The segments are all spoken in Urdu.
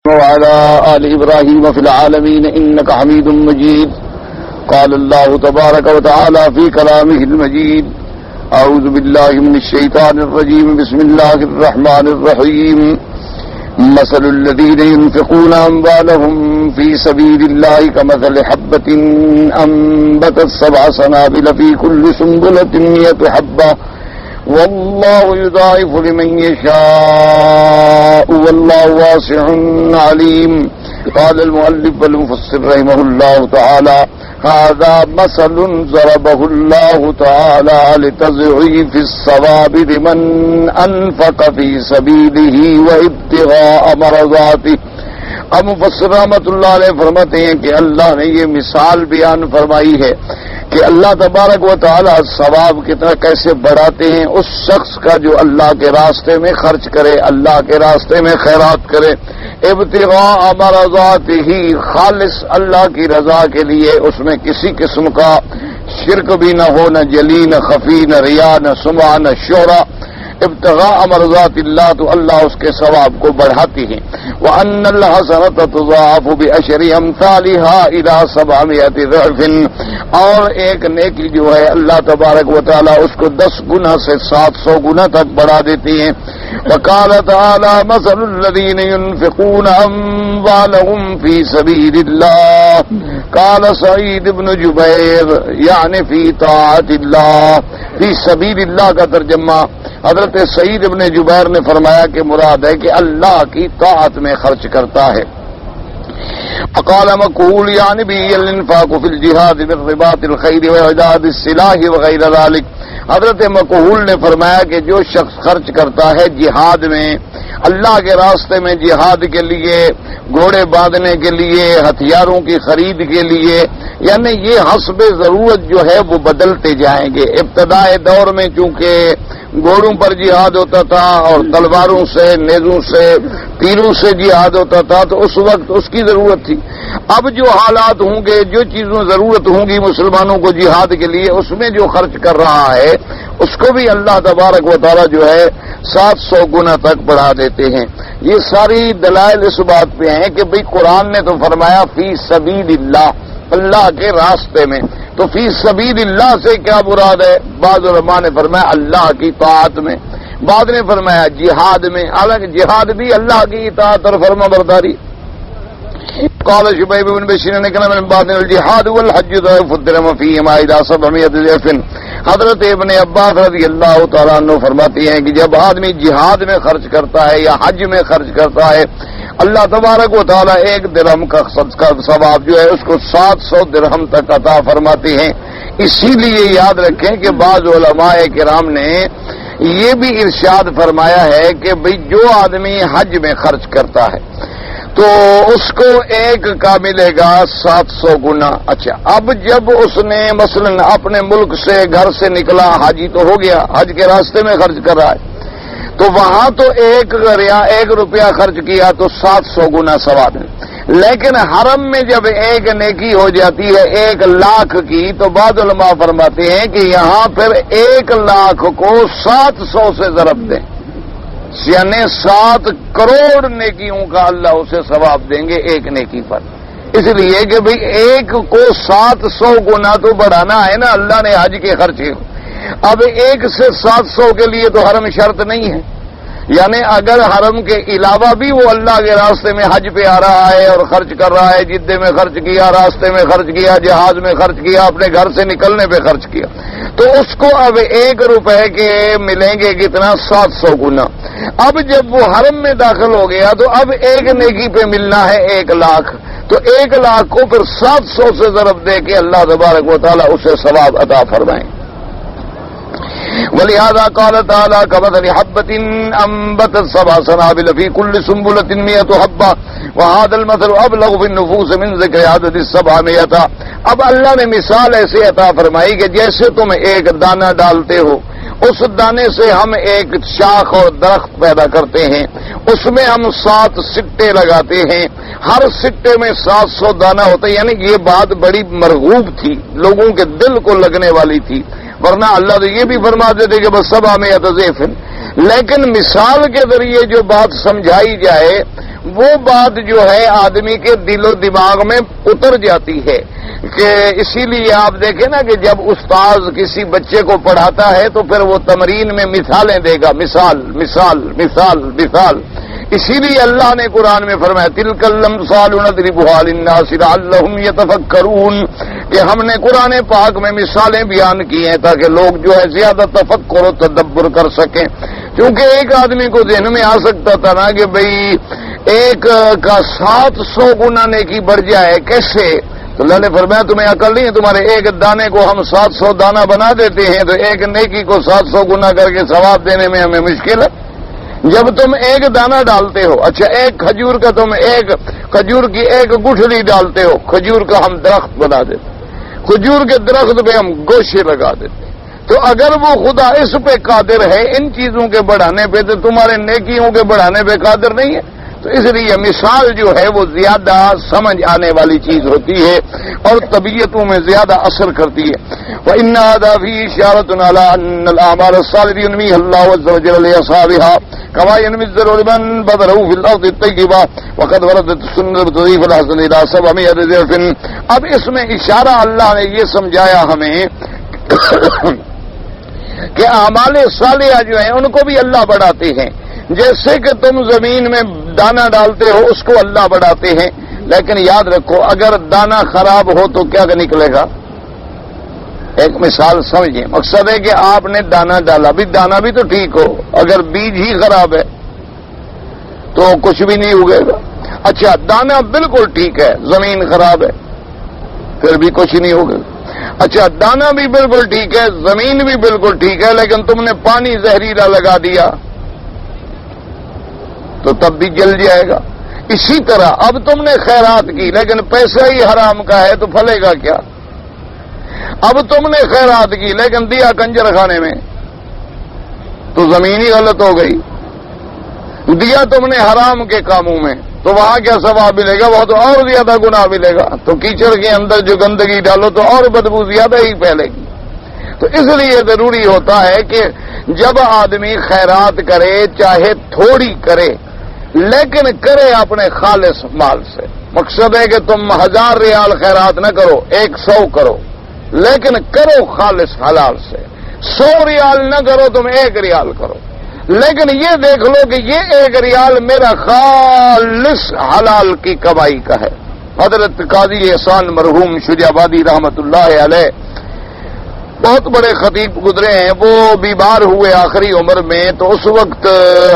وعلى آل إبراهيم في العالمين إنك حميد مجيد. قال الله تبارك وتعالى في كلامه المجيد: أعوذ بالله من الشيطان الرجيم. بسم الله الرحمن الرحيم. مثل الذين ينفقون أموالهم في سبيل الله كمثل حبة أنبتت 7 سنابل في كل سنبلة 100 حبة والله يضاعف لمن يشاء والله واسع عليم. قال المؤلف والمفسر رحمه الله تعالى: هذا مثل ضربه الله تعالى لتضعيف الثواب لمن أنفق في سبيله وابتغاء مرضاته. اب مفسر رحمۃ اللہ علیہ فرماتے ہیں کہ اللہ نے یہ مثال بیان فرمائی ہے کہ اللہ تبارک و تعالی ثواب کتنا کیسے بڑھاتے ہیں اس شخص کا جو اللہ کے راستے میں خرچ کرے، اللہ کے راستے میں خیرات کرے، ابتغاء مرضاتہ، خالص اللہ کی رضا کے لیے، اس میں کسی قسم کا شرک بھی نہ ہو، نہ جلی، نہ خفی، نہ ریا، نہ سمعہ، نہ شہرہ. ابتغاء مرضات اللہ، تو اللہ اس کے ثواب کو بڑھاتی ہے. وَأَنَّ الْحَسَنَةَ تُضَاعَفُ بِأَشْرِ أَمْثَالِهَا إِلَى 700 ضِعْفٍ، اور ایک نیکی جو ہے اللہ تبارک و تعالی اس کو 10 گنا سے 700 گنا تک بڑھا دیتی ہیں. وقال تعالی: مثل الذين ينفقون اموالهم في سبيل الله. قال سعید بن جبیر یعنی فی طاعت اللہ. فی سبیل اللہ کا ترجمہ حضرت سعید ابن جبیر نے فرمایا کہ مراد ہے کہ اللہ کی طاعت میں خرچ کرتا ہے. وقال مقول یعنی بھی الانفاق فی الجہاد بالرباط الخیر واعداد السلاح وغیر ذلک. حضرت مقول نے فرمایا کہ جو شخص خرچ کرتا ہے جہاد میں، اللہ کے راستے میں جہاد کے لیے، گھوڑے باندھنے کے لیے، ہتھیاروں کی خرید کے لیے، یعنی یہ حسب ضرورت جو ہے وہ بدلتے جائیں گے. ابتدائے دور میں چونکہ گھوڑوں پر جہاد ہوتا تھا اور تلواروں سے، نیزوں سے، تیروں سے جہاد ہوتا تھا، تو اس وقت اس کی ضرورت تھی. اب جو حالات ہوں گے، جو چیزوں ضرورت ہوں گی مسلمانوں کو جہاد کے لیے، اس میں جو خرچ کر رہا ہے اس کو بھی اللہ تبارک و تعالی جو ہے 700 گنا تک بڑھا دیتے ہیں. یہ ساری دلائل اس بات پہ ہیں کہ بھئی قرآن نے تو فرمایا فی سبیل اللہ، اللہ کے راستے میں، تو فی سبیل اللہ سے کیا مراد ہے؟ بعض علماء نے فرمایا اللہ کی طاعت میں، بعض نے فرمایا جہاد میں. حالانکہ جہاد بھی اللہ کی اطاعت اور فرما برداری. قال شبیب بن بشیر نے کہا من بعد الجہاد والحج ضعف الدرهم فيهما الى 700 ضعف. حضرت ابن عباس رضی اللہ تعالیٰ عنہ فرماتے ہیں کہ جب آدمی جہاد میں خرچ کرتا ہے یا حج میں خرچ کرتا ہے، اللہ تبارک و تعالیٰ 1 درہم کا ثواب جو ہے اس کو 700 درہم تک عطا فرماتے ہیں. اسی لیے یاد رکھیں کہ بعض علماء کرام نے یہ بھی ارشاد فرمایا ہے کہ بھئی جو آدمی حج میں خرچ کرتا ہے تو اس کو 1 کا ملے گا 700 گنا. اچھا، اب جب اس نے مثلا اپنے ملک سے، گھر سے نکلا، حاجی تو ہو گیا، حج کے راستے میں خرچ کر رہا ہے، تو وہاں تو 1 روپیہ خرچ کیا تو 700 گنا ثواب ہے. لیکن حرم میں جب 1 نیکی ہو جاتی ہے 1 لاکھ کی، تو بعض علماء فرماتے ہیں کہ یہاں پھر 1 لاکھ کو 700 سے ضرب دیں، یعنی 7 کروڑ نیکیوں کا اللہ اسے ثواب دیں گے 1 نیکی پر. اس لیے کہ بھئی 1 کو 700 گنا تو بڑھانا ہے نا اللہ نے حج کے خرچے. اب 1 سے 700 کے لیے تو حرم شرط نہیں ہے، یعنی اگر حرم کے علاوہ بھی وہ اللہ کے راستے میں حج پہ آ رہا ہے اور خرچ کر رہا ہے، جدے میں خرچ کیا، راستے میں خرچ کیا، جہاز میں خرچ کیا، اپنے گھر سے نکلنے پہ خرچ کیا، تو اس کو اب 1 روپے کے ملیں گے کتنا؟ 700 گنا. اب جب وہ حرم میں داخل ہو گیا تو اب 1 نیکی پہ ملنا ہے 1 لاکھ، تو 1 لاکھ کو پھر 700 سے ضرب دے کے اللہ تبارک و تعالیٰ اسے ثواب عطا فرمائیں. ولهذا قال تعالى كمثل حبة أنبتت 7 سنابل في كل سنبلة 100 حبة وهذا المثل أبلغ في النفوس من ذكر عدد 700. اب اللہ نے مثال ایسے عطا فرمائی کہ جیسے تم 1 دانہ ڈالتے ہو، اس دانے سے ہم 1 شاخ اور درخت پیدا کرتے ہیں، اس میں ہم 7 سٹے لگاتے ہیں، ہر سٹے میں 700 دانہ ہوتا ہے. یعنی یہ بات بڑی مرغوب تھی، لوگوں کے دل کو لگنے والی تھی، ورنہ اللہ تو یہ بھی فرما دیتے کہ بس 700 ضعف. لیکن مثال کے ذریعے جو بات سمجھائی جائے وہ بات جو ہے آدمی کے دل و دماغ میں اتر جاتی ہے کہ اسی لیے آپ دیکھیں نا کہ جب استاذ کسی بچے کو پڑھاتا ہے تو پھر وہ تمرین میں مثالیں دے گا، مثال مثال مثال مثال۔ اسی لیے اللہ نے قرآن میں فرمایا تلک الامثال نضربها للناس لعلهم يتفکرون، کہ ہم نے قرآن پاک میں مثالیں بیان کی ہیں تاکہ لوگ جو ہے زیادہ تفکر و تدبر کر سکیں۔ کیونکہ ایک آدمی کو ذہن میں آ سکتا تھا نا کہ بھئی ایک کا 700 گنا نیکی بڑھ جائے کیسے، تو اللہ نے فرمایا تمہیں عقل نہیں ہے، تمہارے ایک دانے کو ہم 700 دانہ بنا دیتے ہیں تو ایک نیکی کو 700 گنا کر کے ثواب دینے میں ہمیں مشکل ہے۔ جب تم ایک دانہ ڈالتے ہو، اچھا ایک کھجور کا تم ایک کھجور کی ایک گٹھلی ڈالتے ہو، کھجور کا ہم درخت بنا دیتے، کھجور کے درخت پہ ہم گوشے لگا دیتے، تو اگر وہ خدا اس پہ قادر ہے ان چیزوں کے بڑھانے پہ تو تمہارے نیکیوں کے بڑھانے پہ قادر نہیں ہے۔ تو اس لیے مثال جو ہے وہ زیادہ سمجھ آنے والی چیز ہوتی ہے اور طبیعتوں میں زیادہ اثر کرتی ہے۔ وَإِنَّ هَذَا فِيهِ إِشَارَةٌ عَلَىٰ أَنَّ الْأَعْمَالَ الصَّالِحَةَ يُنْمِيهَا اللَّهُ عَزَّ وَجَلَّ لِأَصْحَابِهَا كَمَا يَنْمِي الزَّرْعُ لِمَنْ بَذَرَهُ فِي الْأَرْضِ الطَّيِّبَةِ وَقَدْ وَرَدَتِ السُّنَّةُ تُضِيفُ الْحَسَنَ إِلَىٰ 700 ضِعْفٍ۔ اب اس میں اشارہ اللہ نے یہ سمجھایا ہمیں کہ اعمال صالحہ جو ہیں ان کو بھی اللہ بڑھاتے ہیں، جیسے کہ تم زمین میں دانہ ڈالتے ہو اس کو اللہ بڑھاتے ہیں، لیکن یاد رکھو اگر دانہ خراب ہو تو کیا نکلے گا؟ ایک مثال سمجھیں، مقصد ہے کہ آپ نے دانہ ڈالا، بھی دانہ بھی تو ٹھیک ہو، اگر بیج ہی خراب ہے تو کچھ بھی نہیں اگے گا۔ اچھا دانہ بالکل ٹھیک ہے، زمین خراب ہے پھر بھی کچھ نہیں ہوگا۔ اچھا دانہ بھی بالکل ٹھیک ہے، زمین بھی بالکل ٹھیک ہے، لیکن تم نے پانی زہریلا لگا دیا تو تب بھی جل جائے گا۔ اسی طرح اب تم نے خیرات کی لیکن پیسہ ہی حرام کا ہے تو پھلے گا کیا؟ اب تم نے خیرات کی لیکن دیا کنجر خانے میں تو زمین ہی غلط ہو گئی۔ دیا تم نے حرام کے کاموں میں تو وہاں کیا ثواب ملے گا؟ وہاں تو اور زیادہ گناہ ملے گا۔ تو کیچڑ کے اندر جو گندگی ڈالو تو اور بدبو زیادہ ہی پھیلے گی۔ تو اس لیے ضروری ہوتا ہے کہ جب آدمی خیرات کرے چاہے تھوڑی کرے لیکن کرے اپنے خالص مال سے۔ مقصد ہے کہ تم 1000 ریال خیرات نہ کرو، 100 کرو، لیکن کرو خالص حلال سے۔ 100 ریال نہ کرو، تم 1 ریال کرو، لیکن یہ دیکھ لو کہ یہ 1 ریال میرا خالص حلال کی کمائی کا ہے۔ حضرت قاضی احسان مرحوم شجابادی رحمت اللہ علیہ بہت بڑے خطیب گزرے ہیں، وہ بیمار ہوئے آخری عمر میں تو اس وقت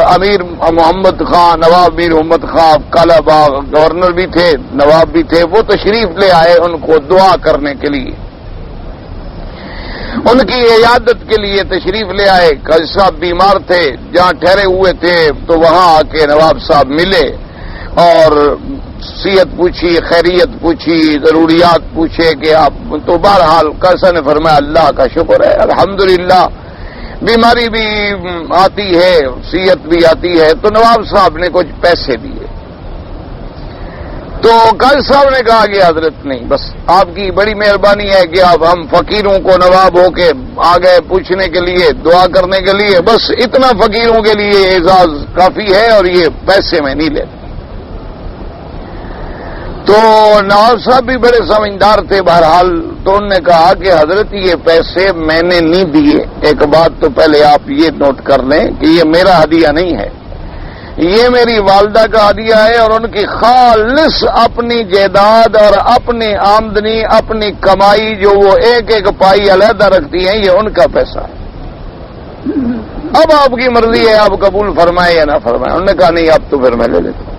امیر محمد خان، نواب میر محمد خان کالا باغ گورنر بھی تھے، نواب بھی تھے، وہ تشریف لے آئے ان کو دعا کرنے کے لیے، ان کی عیادت کے لیے تشریف لے آئے۔ قاضی صاحب بیمار تھے، جہاں ٹھہرے ہوئے تھے تو وہاں آ کے نواب صاحب ملے اور صحت پوچھی، خیریت پوچھی، ضروریات پوچھے کہ آپ تو بہرحال کیسا نے فرمایا اللہ کا شکر ہے الحمدللہ، بیماری بھی آتی ہے صحت بھی آتی ہے۔ تو نواب صاحب نے کچھ پیسے دیے تو قاضی صاحب نے کہا کہ حضرت نہیں، بس آپ کی بڑی مہربانی ہے کہ آپ ہم فقیروں کو نواب ہو کے آ گئے پوچھنے کے لیے، دعا کرنے کے لیے، بس اتنا فقیروں کے لیے اعزاز کافی ہے اور یہ پیسے میں نہیں لیتے۔ تو نواب صاحب بھی بڑے سمجھدار تھے بہرحال، تو انہوں نے کہا کہ حضرت یہ پیسے میں نے نہیں دیے، ایک بات تو پہلے آپ یہ نوٹ کر لیں کہ یہ میرا ہدیہ نہیں ہے، یہ میری والدہ کا ہدیہ ہے اور ان کی خالص اپنی جائیداد اور اپنی آمدنی، اپنی کمائی جو وہ ایک ایک پائی علیحدہ رکھتی ہیں، یہ ان کا پیسہ ہے۔ اب آپ کی مرضی ہے، آپ قبول فرمائے یا نہ فرمائے۔ انہوں نے کہا نہیں اب تو پھر میں لے لیتا ہوں،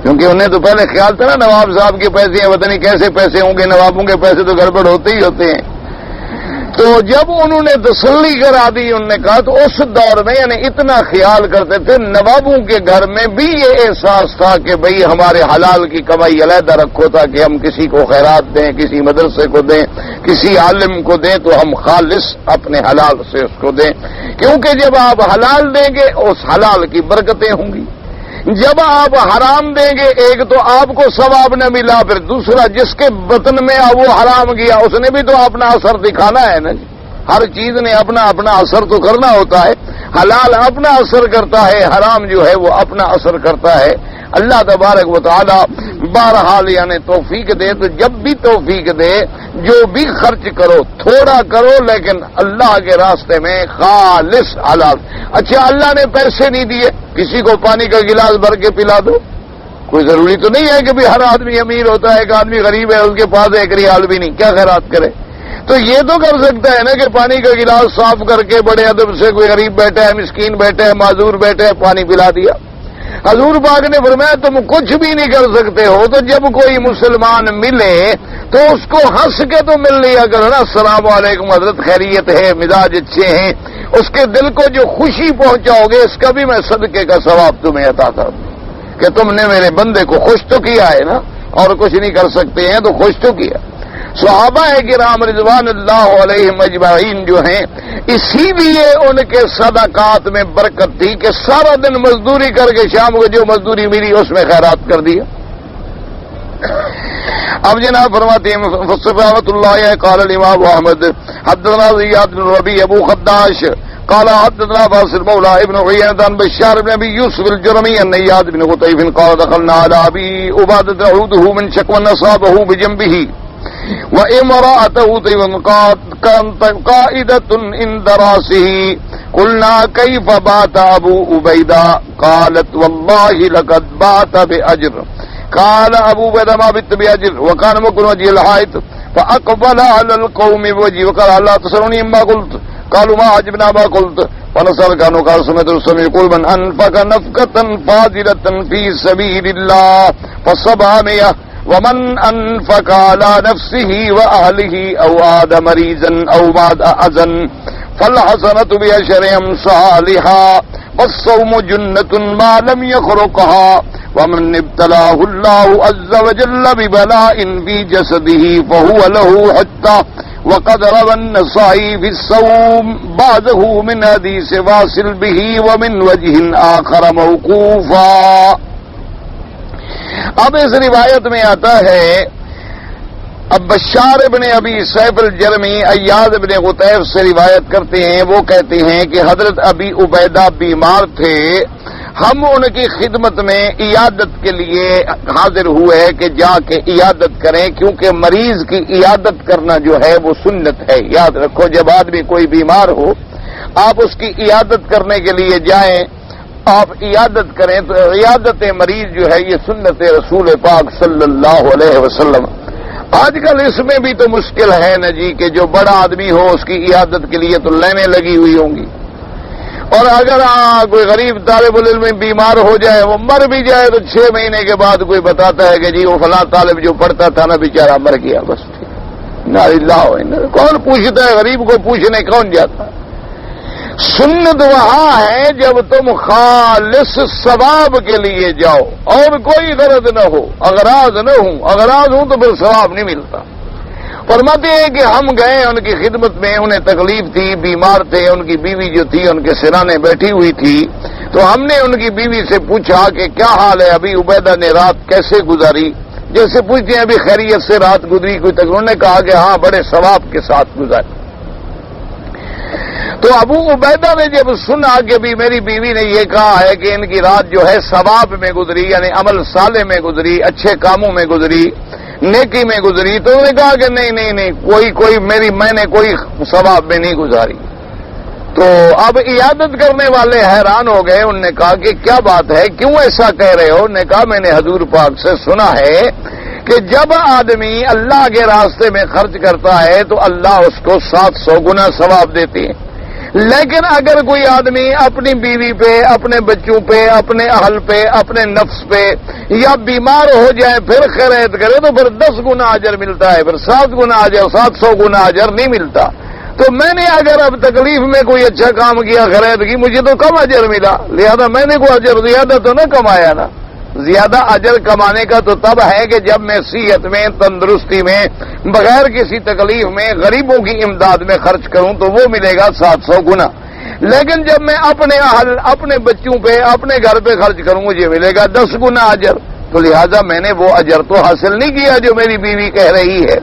کیونکہ انہیں تو پہلے خیال تھا نا نواب صاحب کے پیسے ہیں، پتہ نہیں کیسے پیسے ہوں گے، نوابوں کے پیسے تو گڑبڑ ہوتے ہی ہوتے ہیں۔ تو جب انہوں نے تسلی کرا دی، انہوں نے کہا تو اس دور میں یعنی اتنا خیال کرتے تھے، نوابوں کے گھر میں بھی یہ احساس تھا کہ بھئی ہمارے حلال کی کمائی علیحدہ رکھو تاکہ ہم کسی کو خیرات دیں، کسی مدرسے کو دیں، کسی عالم کو دیں تو ہم خالص اپنے حلال سے اس کو دیں، کیونکہ جب آپ حلال دیں گے اس حلال کی برکتیں ہوں گی، جب آپ حرام دیں گے ایک تو آپ کو ثواب نہ ملا، پھر دوسرا جس کے بطن میں وہ حرام گیا اس نے بھی تو اپنا اثر دکھانا ہے نا جی، ہر چیز نے اپنا اپنا اثر تو کرنا ہوتا ہے، حلال اپنا اثر کرتا ہے، حرام جو ہے وہ اپنا اثر کرتا ہے۔ اللہ تبارک و تعالی بہرحال یعنی توفیق دے، تو جب بھی توفیق دے جو بھی خرچ کرو تھوڑا کرو لیکن اللہ کے راستے میں خالص حلال۔ اچھا اللہ نے پیسے نہیں دیے، کسی کو پانی کا گلاس بھر کے پلا دو، کوئی ضروری تو نہیں ہے کہ بھی ہر آدمی امیر ہوتا ہے، ایک آدمی غریب ہے اس کے پاس ایک ریال بھی نہیں، کیا خیرات کرے؟ تو یہ تو کر سکتا ہے نا کہ پانی کا گلاس صاف کر کے بڑے ادب سے کوئی غریب بیٹھا ہے، مسکین بیٹھا ہے، معذور بیٹھا ہے، پانی پلا دیا۔ حضور پاک نے فرمایا تم کچھ بھی نہیں کر سکتے ہو تو جب کوئی مسلمان ملے تو اس کو ہنس کے تو مل لیا کرو نا، السلام علیکم حضرت خیریت ہے، مزاج اچھے ہیں، اس کے دل کو جو خوشی پہنچاؤ گے اس کا بھی میں صدقے کا ثواب تمہیں عطا کر دوں کہ تم نے میرے بندے کو خوش تو کیا ہے نا، اور کچھ نہیں کر سکتے ہیں تو خوش تو کیا۔ صحابہ کرام رضوان اللہ علیہم اجمعین جو ہیں اسی لیے ان کے صدقات میں برکت تھی کہ سارا دن مزدوری کر کے شام کو جو مزدوری ملی اس میں خیرات کر دیا۔ اب جناب فرماتے ہیں صفاوت اللہ قال الامام احمد حدثنا زیاد بن ربیع ابو خداش قال حدثنا فاصل مولى ابن عيينة عن بشار بن ابي يوسف الجرمي عن نياد بن قطيف قال دخلنا على ابي عبادة عوده من شكوى اصابه بجنبه وامرأته كانت قائدة عند راسه قلنا كيف بات ابو عبيدة قالت والله لقد بات بأجر قال ابو عبيدة ما بت بأجر وكان مكن وجه الحائط فاقبل على القوم بوجهه وقال لا تسروني ما قلت قالوا ما عجبنا ما قلت فنصر كانوا قال سمعت الرسول يقول من انفق نفقة فاضلة في سبيل الله فصبها مئة ومن انفق على نفسه واهله او عاد مريضا او بعد اذن فالحسنة بعشر امثالها والصوم جنة ما لم يخرقها ومن ابتلاه الله عز وجل ببلاء في جسده فهو له حتى وقد روى النسائي في الصوم بعده من حديث واصل به ومن وجه آخر موقوفا۔ اب اس روایت میں آتا ہے اب بشار ابن ابی سیف الجرمی ایاد ابن قطیف سے روایت کرتے ہیں، وہ کہتے ہیں کہ حضرت ابی عبیدہ بیمار تھے، ہم ان کی خدمت میں عیادت کے لیے حاضر ہوئے کہ جا کے عیادت کریں، کیونکہ مریض کی عیادت کرنا جو ہے وہ سنت ہے۔ یاد رکھو جب آدمی کوئی بیمار ہو آپ اس کی عیادت کرنے کے لیے جائیں، آپ عیادت کریں تو عیادت مریض جو ہے یہ سنت رسول پاک صلی اللہ علیہ وسلم۔ آج کل اس میں بھی تو مشکل ہے نا جی کہ جو بڑا آدمی ہو اس کی عیادت کے لیے تو لائنیں لگی ہوئی ہوں گی، اور اگر کوئی غریب طالب علم بیمار ہو جائے وہ مر بھی جائے تو 6 مہینے کے بعد کوئی بتاتا ہے کہ جی وہ فلاں طالب جو پڑھتا تھا نا بیچارہ مر گیا، بس نا اللہ کون پوچھتا ہے، غریب کو پوچھنے کون جاتا؟ سنت وہاں ہے جب تم خالص ثواب کے لیے جاؤ اور کوئی غرض نہ ہو، اغراض نہ ہوں، اغراض ہوں تو پھر ثواب نہیں ملتا۔ فرماتے ہیں کہ ہم گئے ان کی خدمت میں، انہیں تکلیف تھی، بیمار تھے، ان کی بیوی جو تھی ان کے سرانے بیٹھی ہوئی تھی، تو ہم نے ان کی بیوی سے پوچھا کہ کیا حال ہے، ابھی عبیدہ نے رات کیسے گزاری، جیسے پوچھتے ہیں ابھی خیریت سے رات گزری کوئی تک، انہوں نے کہا کہ ہاں بڑے ثواب کے ساتھ گزاری۔ تو ابو عبیدہ نے جب سنا کہ بھی میری بیوی نے یہ کہا ہے کہ ان کی رات جو ہے ثواب میں گزری، یعنی عمل صالح میں گزری، اچھے کاموں میں گزری، نیکی میں گزری، تو انہوں نے کہا کہ نہیں میں نے کوئی ثواب میں نہیں گزاری۔ تو اب عیادت کرنے والے حیران ہو گئے، انہوں نے کہا کہ کیا بات ہے، کیوں ایسا کہہ رہے ہو؟ انہوں نے کہا میں نے حضور پاک سے سنا ہے کہ جب آدمی اللہ کے راستے میں خرچ کرتا ہے تو اللہ اس کو 700 گنا ثواب دیتے ہیں، لیکن اگر کوئی آدمی اپنی بیوی پہ، اپنے بچوں پہ، اپنے اہل پہ، اپنے نفس پہ یا بیمار ہو جائے پھر خیرات کرے تو پھر 10 گنا اجر ملتا ہے، پھر 7 گنا اجر، 700 گنا اجر نہیں ملتا۔ تو میں نے اگر اب تکلیف میں کوئی اچھا کام کیا، خیرات کی، مجھے تو کم اجر ملا، لہذا میں نے کوئی اجر زیادہ تو نہ کمایا نا۔ زیادہ اجر کمانے کا تو تب ہے کہ جب میں صحت میں، تندرستی میں، بغیر کسی تکلیف میں غریبوں کی امداد میں خرچ کروں تو وہ ملے گا 700 گنا، لیکن جب میں اپنے اہل، اپنے بچوں پہ، اپنے گھر پہ خرچ کروں مجھے ملے گا 10 گنا اجر۔ تو لہذا میں نے وہ اجر تو حاصل نہیں کیا جو میری بیوی کہہ رہی ہے۔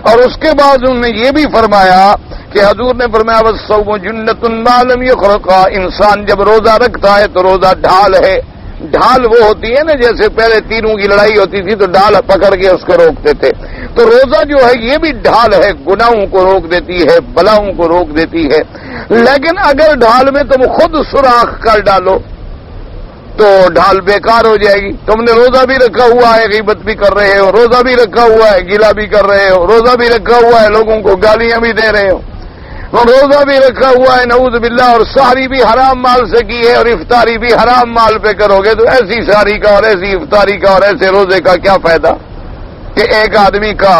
اور اس کے بعد انہوں نے یہ بھی فرمایا کہ حضور نے فرمایا والصوم جنۃ ما لم یخرق، انسان جب روزہ رکھتا ہے تو روزہ ڈھال ہے، ڈھال وہ ہوتی ہے نا، جیسے پہلے تینوں کی لڑائی ہوتی تھی تو ڈھال پکڑ کے اس کو روکتے تھے، تو روزہ جو ہے یہ بھی ڈھال ہے، گناہوں کو روک دیتی ہے، بلاؤں کو روک دیتی ہے۔ لیکن اگر ڈھال میں تم خود سوراخ کر ڈالو تو ڈھال بیکار ہو جائے گی۔ تم نے روزہ بھی رکھا ہوا ہے، غیبت بھی کر رہے ہو، روزہ بھی رکھا ہوا ہے، گیلا بھی کر رہے ہو، روزہ بھی رکھا ہوا ہے، لوگوں کو گالیاں بھی دے رہے ہو، روزہ بھی رکھا ہوا ہے نعوذ باللہ، اور سحری بھی حرام مال سے کی ہے اور افطاری بھی حرام مال پہ کرو گے، تو ایسی سحری کا اور ایسی افطاری کا اور ایسے روزے کا کیا فائدہ کہ ایک آدمی کا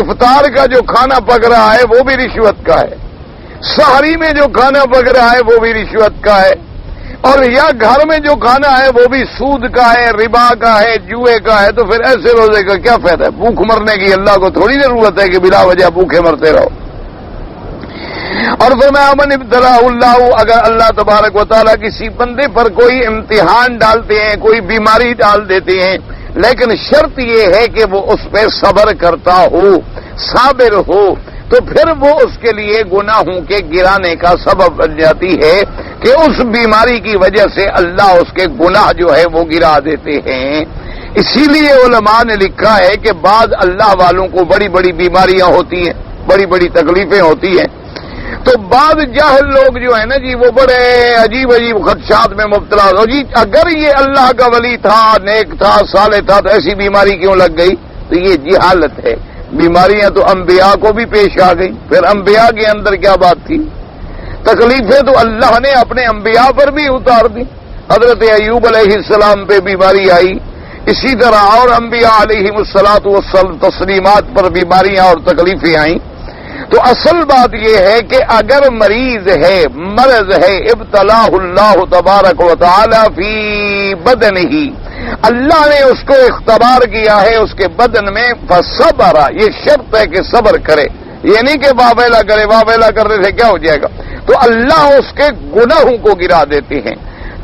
افطار کا جو کھانا پک رہا ہے وہ بھی رشوت کا ہے، سحری میں جو کھانا پک رہا ہے وہ بھی رشوت کا ہے، اور یا گھر میں جو کھانا ہے وہ بھی سود کا ہے، ربا کا ہے، جوئے کا ہے، تو پھر ایسے روزے کا کیا فائدہ ہے؟ بھوک مرنے کی اللہ کو تھوڑی ضرورت ہے کہ بلا وجہ بھوکے مرتے رہو۔ اور فرمایا من ابتلا اللہ، اگر اللہ تبارک و تعالیٰ کسی بندے پر کوئی امتحان ڈالتے ہیں، کوئی بیماری ڈال دیتے ہیں، لیکن شرط یہ ہے کہ وہ اس پہ صبر کرتا ہو، صابر ہو، تو پھر وہ اس کے لیے گناہوں کے گرانے کا سبب بن جاتی ہے کہ اس بیماری کی وجہ سے اللہ اس کے گناہ جو ہے وہ گرا دیتے ہیں۔ اسی لیے علماء نے لکھا ہے کہ بعض اللہ والوں کو بڑی بڑی بیماریاں ہوتی ہیں، بڑی بڑی تکلیفیں ہوتی ہیں، تو بعض جاہل لوگ جو ہے نا جی وہ بڑے عجیب عجیب خدشات میں مبتلا ہو، جی اگر یہ اللہ کا ولی تھا، نیک تھا، صالح تھا، تو ایسی بیماری کیوں لگ گئی؟ تو یہ جہالت ہے۔ بیماریاں تو انبیاء کو بھی پیش آ گئی، پھر انبیاء کے اندر کیا بات تھی؟ تکلیفیں تو اللہ نے اپنے انبیاء پر بھی اتار دی۔ حضرت ایوب علیہ السلام پہ بیماری آئی، اسی طرح اور انبیاء علیہ الصلوۃ والسلام تسلیمات پر بیماریاں اور تکلیفیں آئیں۔ تو اصل بات یہ ہے کہ اگر مریض ہے، مرض ہے، ابتلاہ اللہ تبارک و تعالی فی بدنہ، اللہ نے اس کو اختبار کیا ہے اس کے بدن میں، فصبر، یہ شرط ہے کہ صبر کرے، یہ نہیں کہ واویلا کرے، واویلا کرنے سے کیا ہو جائے گا، تو اللہ اس کے گناہوں کو گرا دیتے ہیں۔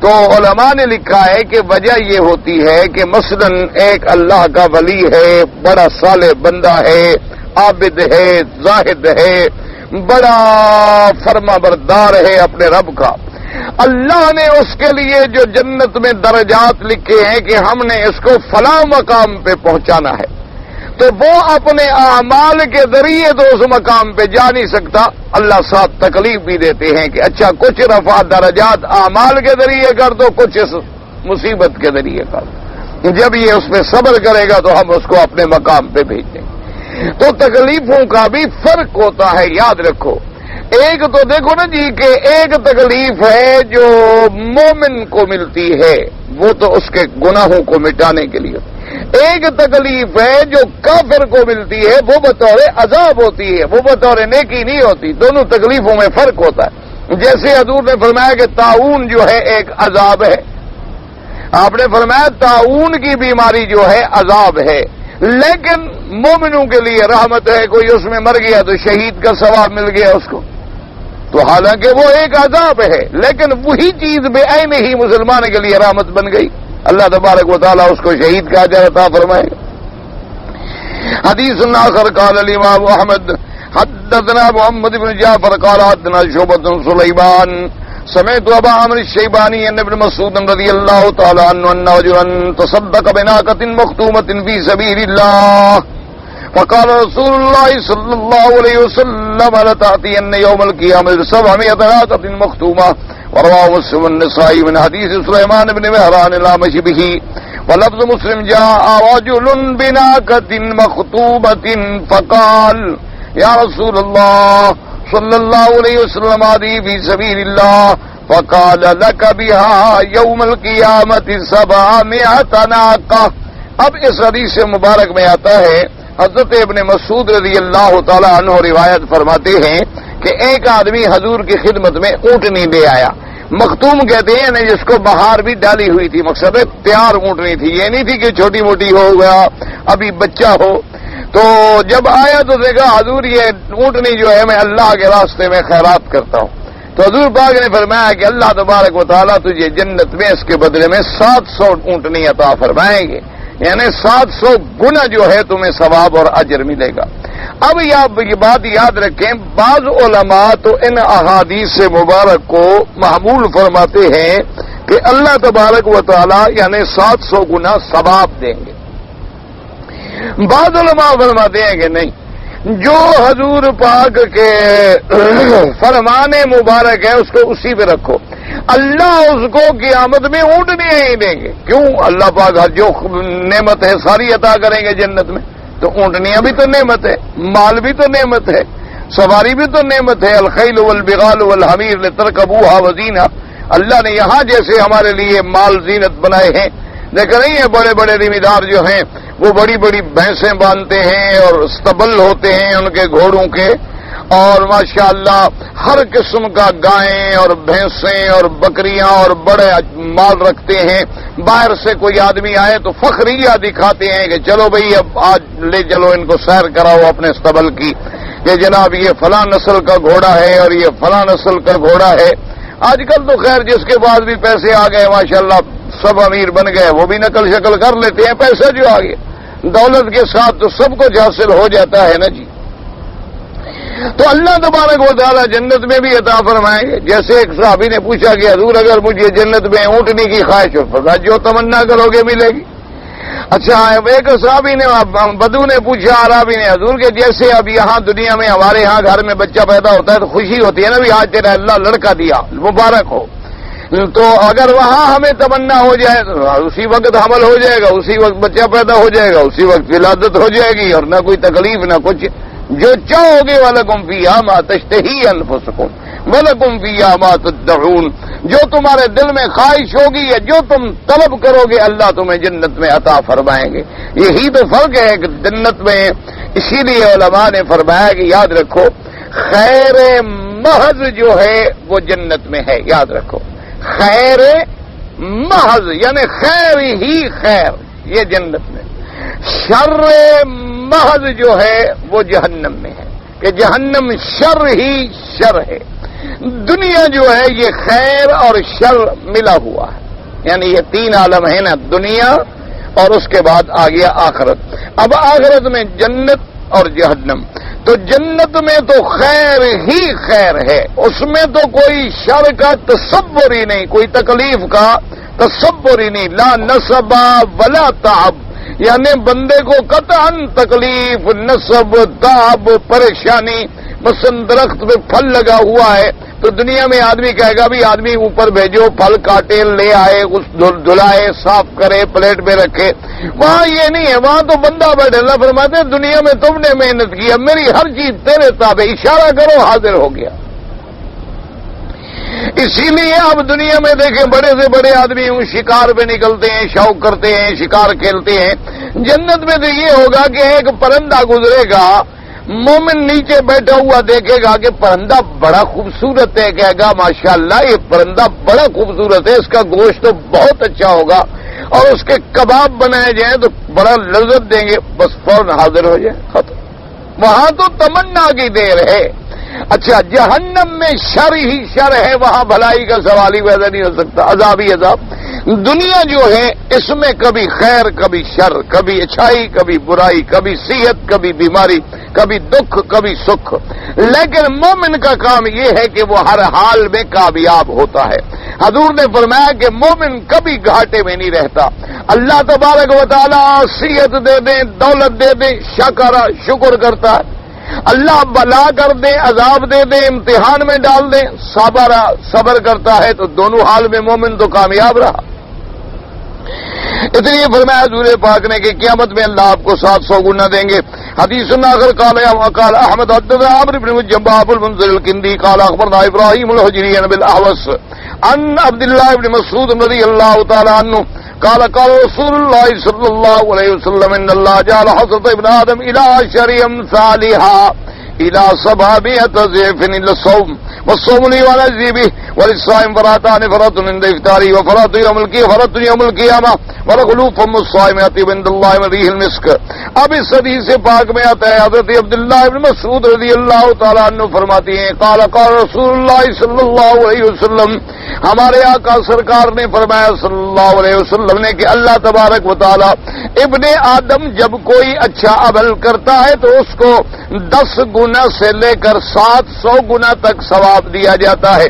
تو علماء نے لکھا ہے کہ وجہ یہ ہوتی ہے کہ مثلا ایک اللہ کا ولی ہے، بڑا صالح بندہ ہے، عابد ہے، زاہد ہے، بڑا فرما بردار ہے اپنے رب کا، اللہ نے اس کے لیے جو جنت میں درجات لکھے ہیں کہ ہم نے اس کو فلاں مقام پہ پہنچانا ہے، تو وہ اپنے اعمال کے ذریعے تو اس مقام پہ جا نہیں سکتا، اللہ ساتھ تکلیف بھی دیتے ہیں کہ اچھا کچھ رفع درجات اعمال کے ذریعے کر دو، کچھ اس مصیبت کے ذریعے کر دو، جب یہ اس پہ صبر کرے گا تو ہم اس کو اپنے مقام پہ بھیج دیں گے۔ تو تکلیفوں کا بھی فرق ہوتا ہے، یاد رکھو۔ ایک تو دیکھو نا جی کہ ایک تکلیف ہے جو مومن کو ملتی ہے، وہ تو اس کے گناہوں کو مٹانے کے لیے، ایک تکلیف ہے جو کافر کو ملتی ہے، وہ بطور عذاب ہوتی ہے، وہ بطور نیکی نہیں ہوتی، دونوں تکلیفوں میں فرق ہوتا ہے۔ جیسے حضور نے فرمایا کہ طاعون جو ہے ایک عذاب ہے، آپ نے فرمایا طاعون کی بیماری جو ہے عذاب ہے، لیکن مومنوں کے لیے رحمت ہے، کوئی اس میں مر گیا تو شہید کا ثواب مل گیا اس کو، تو حالانکہ وہ ایک عذاب ہے، لیکن وہی چیز بے عین ہی مسلمان کے لیے رحمت بن گئی، اللہ تبارک و تعالیٰ اس کو شہید کا اجر عطا فرمائے گا۔ حدیث آخر قال الامام احمد حدثنا محمد بن جعفر قال حدثنا شعبۃ سلیمان سمعت ابا عمرو الشیبانی ان ابن مسعود رضی اللہ تعالی عنہ ان رجلا تصدق بناقۃ مختومۃ فی سبیل اللہ فقال رسول الله صلى الله عليه وسلم لتأتين يوم القيامة 700 ناقة مختومة، ورواه مسلم النسائي من حديث سليمان بن مهران الأعمش به، ولفظ مسلم جاء رجل بناقة مختومة فقال يا رسول الله صلى الله عليه وسلم هذه في سبيل الله، فقال لك بها يوم القيامة 700 ناقة۔ اب اس حدیث مبارک میں آتا ہے حضرت ابن مسعود رضی اللہ تعالی عنہ روایت فرماتے ہیں کہ ایک آدمی حضور کی خدمت میں اونٹنی لے آیا، مختوم کہتے ہیں جس کو بہار بھی ڈالی ہوئی تھی، مقصد ہے تیار اونٹنی تھی، یہ نہیں تھی کہ چھوٹی موٹی ہو گیا ابھی بچہ ہو۔ تو جب آیا تو دیکھا حضور یہ اونٹنی جو ہے میں اللہ کے راستے میں خیرات کرتا ہوں، تو حضور پاک نے فرمایا کہ اللہ تبارک و تعالیٰ تجھے جنت میں اس کے بدلے میں 700 اونٹنی عطا فرمائیں گے، یعنی 700 گنا جو ہے تمہیں ثواب اور اجر ملے گا۔ اب یہ بات یاد رکھیں، بعض علماء تو ان احادیث مبارک کو محمول فرماتے ہیں کہ کہ اللہ تبارک و تعالی یعنی 700 گنا ثواب دیں گے۔ بعض علماء فرماتے ہیں کہ نہیں، جو حضور پاک کے فرمان مبارک ہے اس کو اسی پہ رکھو، اللہ اس کو قیامت میں اونٹنیاں ہی دیں گے۔ کیوں؟ اللہ پاک جو نعمت ہے ساری عطا کریں گے جنت میں، تو اونٹنیاں بھی تو نعمت ہے، مال بھی تو نعمت ہے، سواری بھی تو نعمت ہے۔ الخیل والبغال والحمیر لترکبوها وزینہ، اللہ نے یہاں جیسے ہمارے لیے مال زینت بنائے ہیں، دیکھ رہی ہیں بڑے بڑے ذمہ جو ہیں وہ بڑی بڑی بھینسیں باندھتے ہیں اور استبل ہوتے ہیں ان کے گھوڑوں کے، اور ماشاءاللہ ہر قسم کا گائیں اور بھینسیں اور بکریاں اور بڑے مال رکھتے ہیں۔ باہر سے کوئی آدمی آئے تو فخریہ دکھاتے ہیں کہ چلو بھئی اب آج لے چلو ان کو سیر کراؤ اپنے استبل کی، کہ جناب یہ فلاں نسل کا گھوڑا ہے اور یہ فلاں نسل کا گھوڑا ہے۔ آج کل تو خیر جس کے پاس بھی پیسے آ گئے ماشاءاللہ سب امیر بن گئے، وہ بھی نقل شکل کر لیتے ہیں، پیسہ جو آ گیا دولت کے ساتھ تو سب کچھ حاصل ہو جاتا ہے نا جی۔ تو اللہ تبارک و تعالی جنت میں بھی عطا فرمائیں گے۔ جیسے ایک صحابی نے پوچھا کہ حضور اگر مجھے جنت میں اونٹنے کی خواہش ہو، فرمایا جو تمنا کرو گے ملے گی۔ اچھا ایک صحابی نے بدو نے پوچھا عربی نے حضور کے جیسے اب یہاں دنیا میں ہمارے ہاں گھر میں بچہ پیدا ہوتا ہے تو خوشی ہوتی ہے نا، بھی آج تیرا اللہ لڑکا دیا مبارک ہو، تو اگر وہاں ہمیں تمنا ہو جائے تو اسی وقت حمل ہو جائے گا، اسی وقت بچہ پیدا ہو جائے گا، اسی وقت ولادت ہو جائے گی اور نہ کوئی تکلیف نہ کچھ۔ جو چاہو گے وَلَكُمْ فِيهَا مَا تَشْتَهِي أَنفُسُكُمْ وَلَكُمْ فِيهَا مَا تَدَّعُونَ، جو تمہارے دل میں خواہش ہوگی یا جو تم طلب کرو گے اللہ تمہیں جنت میں عطا فرمائیں گے۔ یہی تو فرق ہے کہ جنت میں، اسی لیے علماء نے فرمایا کہ یاد رکھو خیر محض جو ہے وہ جنت میں ہے، یاد رکھو خیر محض یعنی خیر ہی خیر یہ جنت میں، شر محض جو ہے وہ جہنم میں ہے، کہ جہنم شر ہی شر ہے۔ دنیا جو ہے یہ خیر اور شر ملا ہوا ہے، یعنی یہ تین عالم ہے نا، دنیا اور اس کے بعد آ گیا آخرت۔ اب آخرت میں جنت اور جہنم، تو جنت میں تو خیر ہی خیر ہے، اس میں تو کوئی شر کا تصور ہی نہیں، کوئی تکلیف کا تصور ہی نہیں، لا نصب ولا تعب، یعنی بندے کو قطعاً تکلیف، نصب، تعب، پریشانی۔ مثلا درخت پہ پھل لگا ہوا ہے تو دنیا میں آدمی کہے گا بھی آدمی اوپر بھیجو، پھل کاٹے لے آئے، اس دھلائے، صاف کرے، پلیٹ میں رکھے۔ وہاں یہ نہیں ہے، وہاں تو بندہ بیٹھے، اللہ فرماتے ہیں دنیا میں تم نے محنت کی، اب میری ہر چیز تیرے تابع، اشارہ کرو حاضر ہو گیا۔ اسی لیے اب دنیا میں دیکھیں بڑے سے بڑے آدمی شکار پہ نکلتے ہیں، شوق کرتے ہیں، شکار کھیلتے ہیں۔ جنت میں تو یہ ہوگا کہ ایک پرندہ گزرے گا، مومن نیچے بیٹھا ہوا دیکھے گا کہ پرندہ بڑا خوبصورت ہے، کہے گا ماشاءاللہ یہ پرندہ بڑا خوبصورت ہے، اس کا گوشت تو بہت اچھا ہوگا، اور اس کے کباب بنائے جائیں تو بڑا لذت دیں گے، بس فوراً حاضر ہو جائے، ختم۔ وہاں تو تمنا کی دیر ہے۔ اچھا جہنم میں شر ہی شر ہے، وہاں بھلائی کا سوال ہی پیدا نہیں ہو سکتا، عذاب ہی عذاب۔ دنیا جو ہے اس میں کبھی خیر کبھی شر، کبھی اچھائی کبھی برائی، کبھی صحت کبھی بیماری، کبھی دکھ کبھی سکھ، لیکن مومن کا کام یہ ہے کہ وہ ہر حال میں کامیاب ہوتا ہے۔ حضور نے فرمایا کہ مومن کبھی گھاٹے میں نہیں رہتا۔ اللہ تبارک و تعالی صحت دے دیں، دولت دے دیں، شکر کرتا ہے، اللہ بلا کر دے، عذاب دے دے، امتحان میں ڈال دے، صبر کرتا ہے، تو دونوں حال میں مومن تو کامیاب رہا۔ اس لیے فرمایا حضور پاک نے کہ قیامت میں اللہ آپ کو 700 گنا دیں گے۔ حدیث آخر قال احمد حدثنا عمرو بن جنبہ ابو المنذر الکندی قال اخبرنا ابراہیم الحجری عن بالاحوص عن عبد الله بن مسعود رضی اللہ تعالی عنہ قال قال رسول الله صلی اللہ علیہ وسلم ان الله جعل حسرة ابن آدم الى 10 امثالها الى 700 ضعف الا الصوم والصوم لي وانا اجزي به وللصائم فراتان فرات عند افطاره وفرات يوم القيامه ولخلوف فم الصائم يطيب عند الله من ريح المسك۔ اب اس حدیث پاک میں آتا ہے حضرت عبداللہ ابن مسعود رضی اللہ تعالی عنہ فرماتی ہیں قال قال رسول اللہ صلی اللہ علیہ وسلم، ہمارے آقا سرکار نے فرمایا صلی اللہ علیہ وسلم نے کہ اللہ تبارک و تعالی ابن آدم جب کوئی اچھا عمل کرتا ہے تو اس کو 10 گنا سے لے کر 700 گنا تک ثواب دیا جاتا ہے،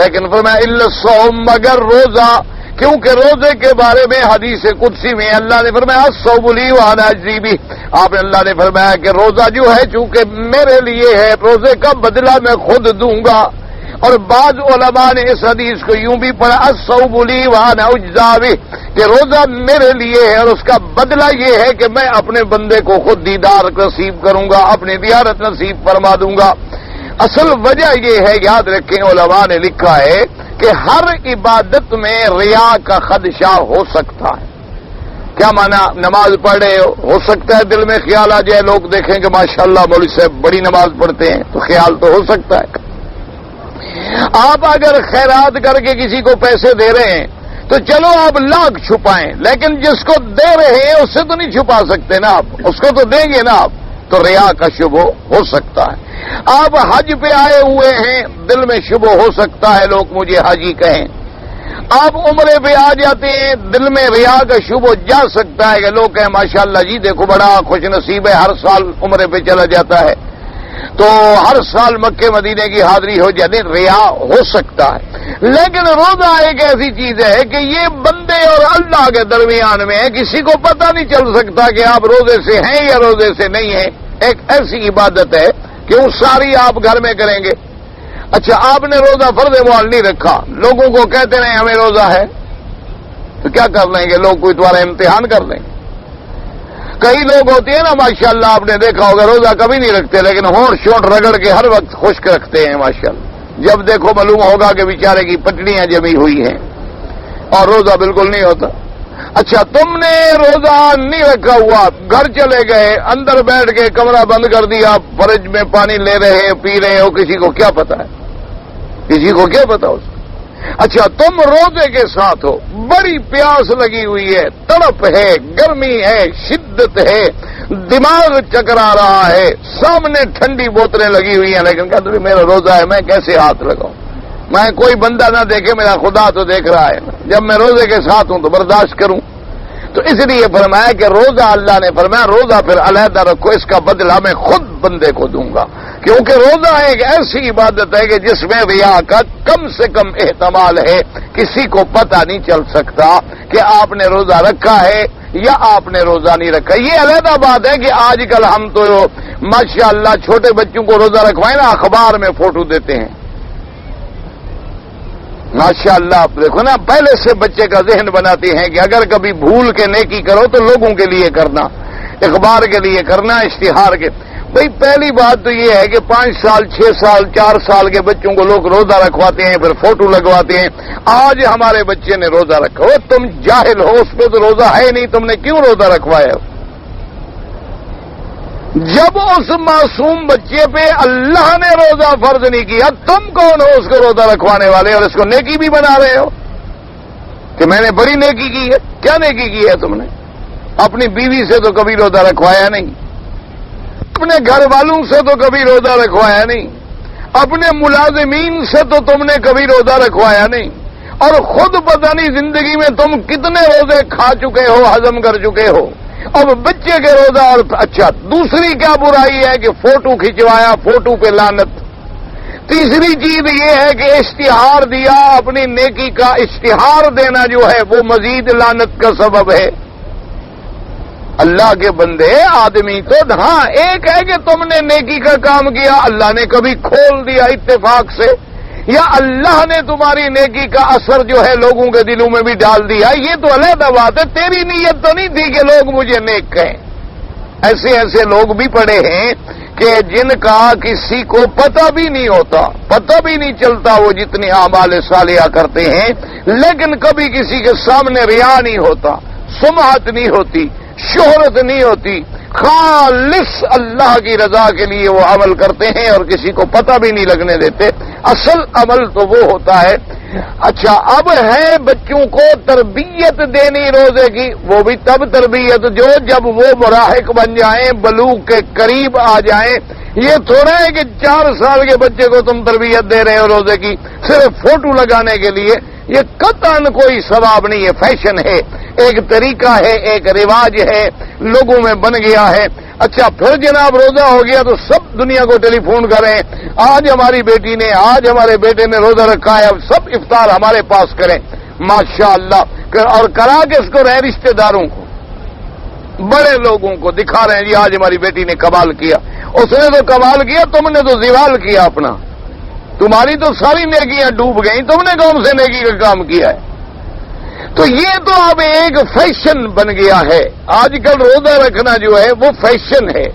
لیکن فرمایا الا الصوم، مگر روزہ کیونکہ روزے کے بارے میں حدیث قدسی میں اللہ نے فرمایا الصوم لی وانا اجزی بہ، آپ نے اللہ نے فرمایا کہ روزہ جو ہے چونکہ میرے لیے ہے، روزے کا بدلہ میں خود دوں گا۔ اور بعض علماء نے اس حدیث کو یوں بھی پڑھا الصوم لی وانا اجزی بہ، کہ روزہ میرے لیے ہے اور اس کا بدلہ یہ ہے کہ میں اپنے بندے کو خود دیدار نصیب کروں گا، اپنی زیارت نصیب فرما دوں گا۔ اصل وجہ یہ ہے، یاد رکھیں علماء نے لکھا ہے کہ ہر عبادت میں ریا کا خدشہ ہو سکتا ہے۔ کیا مانا؟ نماز پڑھ رہے ہو سکتا ہے دل میں خیال آ جائے، لوگ دیکھیں کہ ماشاءاللہ مولوی صاحب بڑی نماز پڑھتے ہیں، تو خیال تو ہو سکتا ہے۔ آپ اگر خیرات کر کے کسی کو پیسے دے رہے ہیں تو چلو آپ لاکھ چھپائیں، لیکن جس کو دے رہے ہیں اس سے تو نہیں چھپا سکتے نا، آپ اس کو تو دیں گے نا آپ، تو ریا کا شبہ ہو سکتا ہے۔ آپ حج پہ آئے ہوئے ہیں، دل میں شبہ ہو سکتا ہے لوگ مجھے حاجی کہیں۔ آپ عمرے پہ آ جاتے ہیں، دل میں ریا کا شبہ جا سکتا ہے کہ لوگ کہیں ماشاءاللہ جی دیکھو بڑا خوش نصیب ہے، ہر سال عمرے پہ چلا جاتا ہے، تو ہر سال مکے مدینے کی حاضری ہو جاتی، ریا ہو سکتا ہے۔ لیکن روزہ ایک ایسی چیز ہے کہ یہ بندے اور اللہ کے درمیان میں ہے، کسی کو پتہ نہیں چل سکتا کہ آپ روزے سے ہیں یا روزے سے نہیں ہیں۔ ایک ایسی عبادت ہے کہ وہ ساری آپ گھر میں کریں گے۔ اچھا آپ نے روزہ فرض معال نہیں رکھا، لوگوں کو کہتے رہے ہمیں روزہ ہے، تو کیا کر لیں گے لوگ؟ کوئی تمہارا امتحان کر لیں گے۔ کئی لوگ ہوتے ہیں نا ماشاءاللہ، آپ نے دیکھا ہوگا روزہ کبھی نہیں رکھتے لیکن ہونٹ شونٹ رگڑ کے ہر وقت خشک رکھتے ہیں ماشاءاللہ، جب دیکھو معلوم ہوگا کہ بیچارے کی پٹڑیاں جمی ہوئی ہیں اور روزہ بالکل نہیں ہوتا۔ اچھا تم نے روزہ نہیں رکھا ہوا، گھر چلے گئے، اندر بیٹھ کے کمرہ بند کر دیا، فرج میں پانی لے رہے پی رہے ہو، کسی کو کیا پتا ہے؟ کسی کو کیا پتا اس کو؟ اچھا تم روزے کے ساتھ ہو، بڑی پیاس لگی ہوئی ہے، تڑپ ہے، گرمی ہے، شدت ہے، دماغ چکرا رہا ہے، سامنے ٹھنڈی بوتلیں لگی ہوئی ہیں، لیکن کہتے میرا روزہ ہے، میں کیسے ہاتھ لگاؤں؟ میں کوئی بندہ نہ دیکھے، میرا خدا تو دیکھ رہا ہے، جب میں روزے کے ساتھ ہوں تو برداشت کروں۔ تو اس لیے فرمایا کہ روزہ اللہ نے فرمایا روزہ پھر علیحدہ رکھو، اس کا بدلہ میں خود بندے کو دوں گا، کیونکہ روزہ ایک ایسی عبادت ہے کہ جس میں ریا کا کم سے کم احتمال ہے، کسی کو پتہ نہیں چل سکتا کہ آپ نے روزہ رکھا ہے یا آپ نے روزہ نہیں رکھا۔ یہ علیحدہ بات ہے کہ آج کل ہم تو ماشاءاللہ چھوٹے بچوں کو روزہ رکھوائیں نا، اخبار میں فوٹو دیتے ہیں ماشاءاللہ، آپ دیکھو نا، پہلے سے بچے کا ذہن بناتے ہیں کہ اگر کبھی بھول کے نیکی کرو تو لوگوں کے لیے کرنا، اخبار کے لیے کرنا، اشتہار کے۔ بھئی پہلی بات تو یہ ہے کہ 5 سال 6 سال 4 سال کے بچوں کو لوگ روزہ رکھواتے ہیں، پھر فوٹو لگواتے ہیں، آج ہمارے بچے نے روزہ رکھا ہو، تم جاہل ہو، اس پہ تو روزہ ہے نہیں، تم نے کیوں روزہ رکھوایا؟ جب اس معصوم بچے پہ اللہ نے روزہ فرض نہیں کیا، تم کون ہو اس کو روزہ رکھوانے والے اور اس کو نیکی بھی بنا رہے ہو کہ میں نے بڑی نیکی کی ہے؟ کیا نیکی کی ہے تم نے؟ اپنی بیوی سے تو کبھی روزہ رکھوایا نہیں، اپنے گھر والوں سے تو کبھی روزہ رکھوایا نہیں، اپنے ملازمین سے تو تم نے کبھی روزہ رکھوایا نہیں، اور خود پتہ نہیں زندگی میں تم کتنے روزے کھا چکے ہو، ہضم کر چکے ہو۔ اب بچے کے روزہ اور اچھا دوسری کیا برائی ہے کہ فوٹو کھنچوایا، فوٹو پہ لعنت۔ تیسری چیز یہ ہے کہ اشتہار دیا، اپنی نیکی کا اشتہار دینا جو ہے وہ مزید لعنت کا سبب ہے۔ اللہ کے بندے آدمی تو ہاں ایک ہے کہ تم نے نیکی کا کام کیا، اللہ نے کبھی کھول دیا اتفاق سے، یا اللہ نے تمہاری نیکی کا اثر جو ہے لوگوں کے دلوں میں بھی ڈال دیا، یہ تو علیحدہ بات ہے۔ تیری نیت تو نہیں تھی کہ لوگ مجھے نیک کہیں۔ ایسے لوگ بھی پڑے ہیں کہ جن کا کسی کو پتہ بھی نہیں ہوتا، پتہ بھی نہیں چلتا وہ جتنی اعمال صالحہ کرتے ہیں، لیکن کبھی کسی کے سامنے ریا نہیں ہوتا، سمعت نہیں ہوتی، شہرت نہیں ہوتی، خالص اللہ کی رضا کے لیے وہ عمل کرتے ہیں اور کسی کو پتہ بھی نہیں لگنے دیتے۔ اصل عمل تو وہ ہوتا ہے۔ اچھا اب ہے بچوں کو تربیت دینی روزے کی، وہ بھی تب تربیت جب وہ مراحق بن جائیں، بلوغ کے قریب آ جائیں۔ یہ تھوڑا ہے کہ 4 سال کے بچے کو تم تربیت دے رہے ہو روزے کی صرف فوٹو لگانے کے لیے، یہ قطعاً کوئی ثواب نہیں ہے، فیشن ہے، ایک طریقہ ہے، ایک رواج ہے، لوگوں میں بن گیا ہے۔ اچھا پھر جناب روزہ ہو گیا تو سب دنیا کو ٹیلی فون کریں، آج ہماری بیٹی نے، آج ہمارے بیٹے نے روزہ رکھا ہے، اب سب افطار ہمارے پاس کریں۔ ماشاءاللہ، اور کرا کس کو رہے؟ رشتہ داروں کو، بڑے لوگوں کو دکھا رہے ہیں جی آج ہماری بیٹی نے کمال کیا۔ اس نے تو کمال کیا، تم نے تو زوال کیا اپنا، تمہاری تو ساری نیکیاں ڈوب گئیں، تم نے کون سے نیکی کا کام کیا ہے؟ تو یہ تو اب ایک فیشن بن گیا ہے، آج کل روزہ رکھنا جو ہے وہ فیشن ہے۔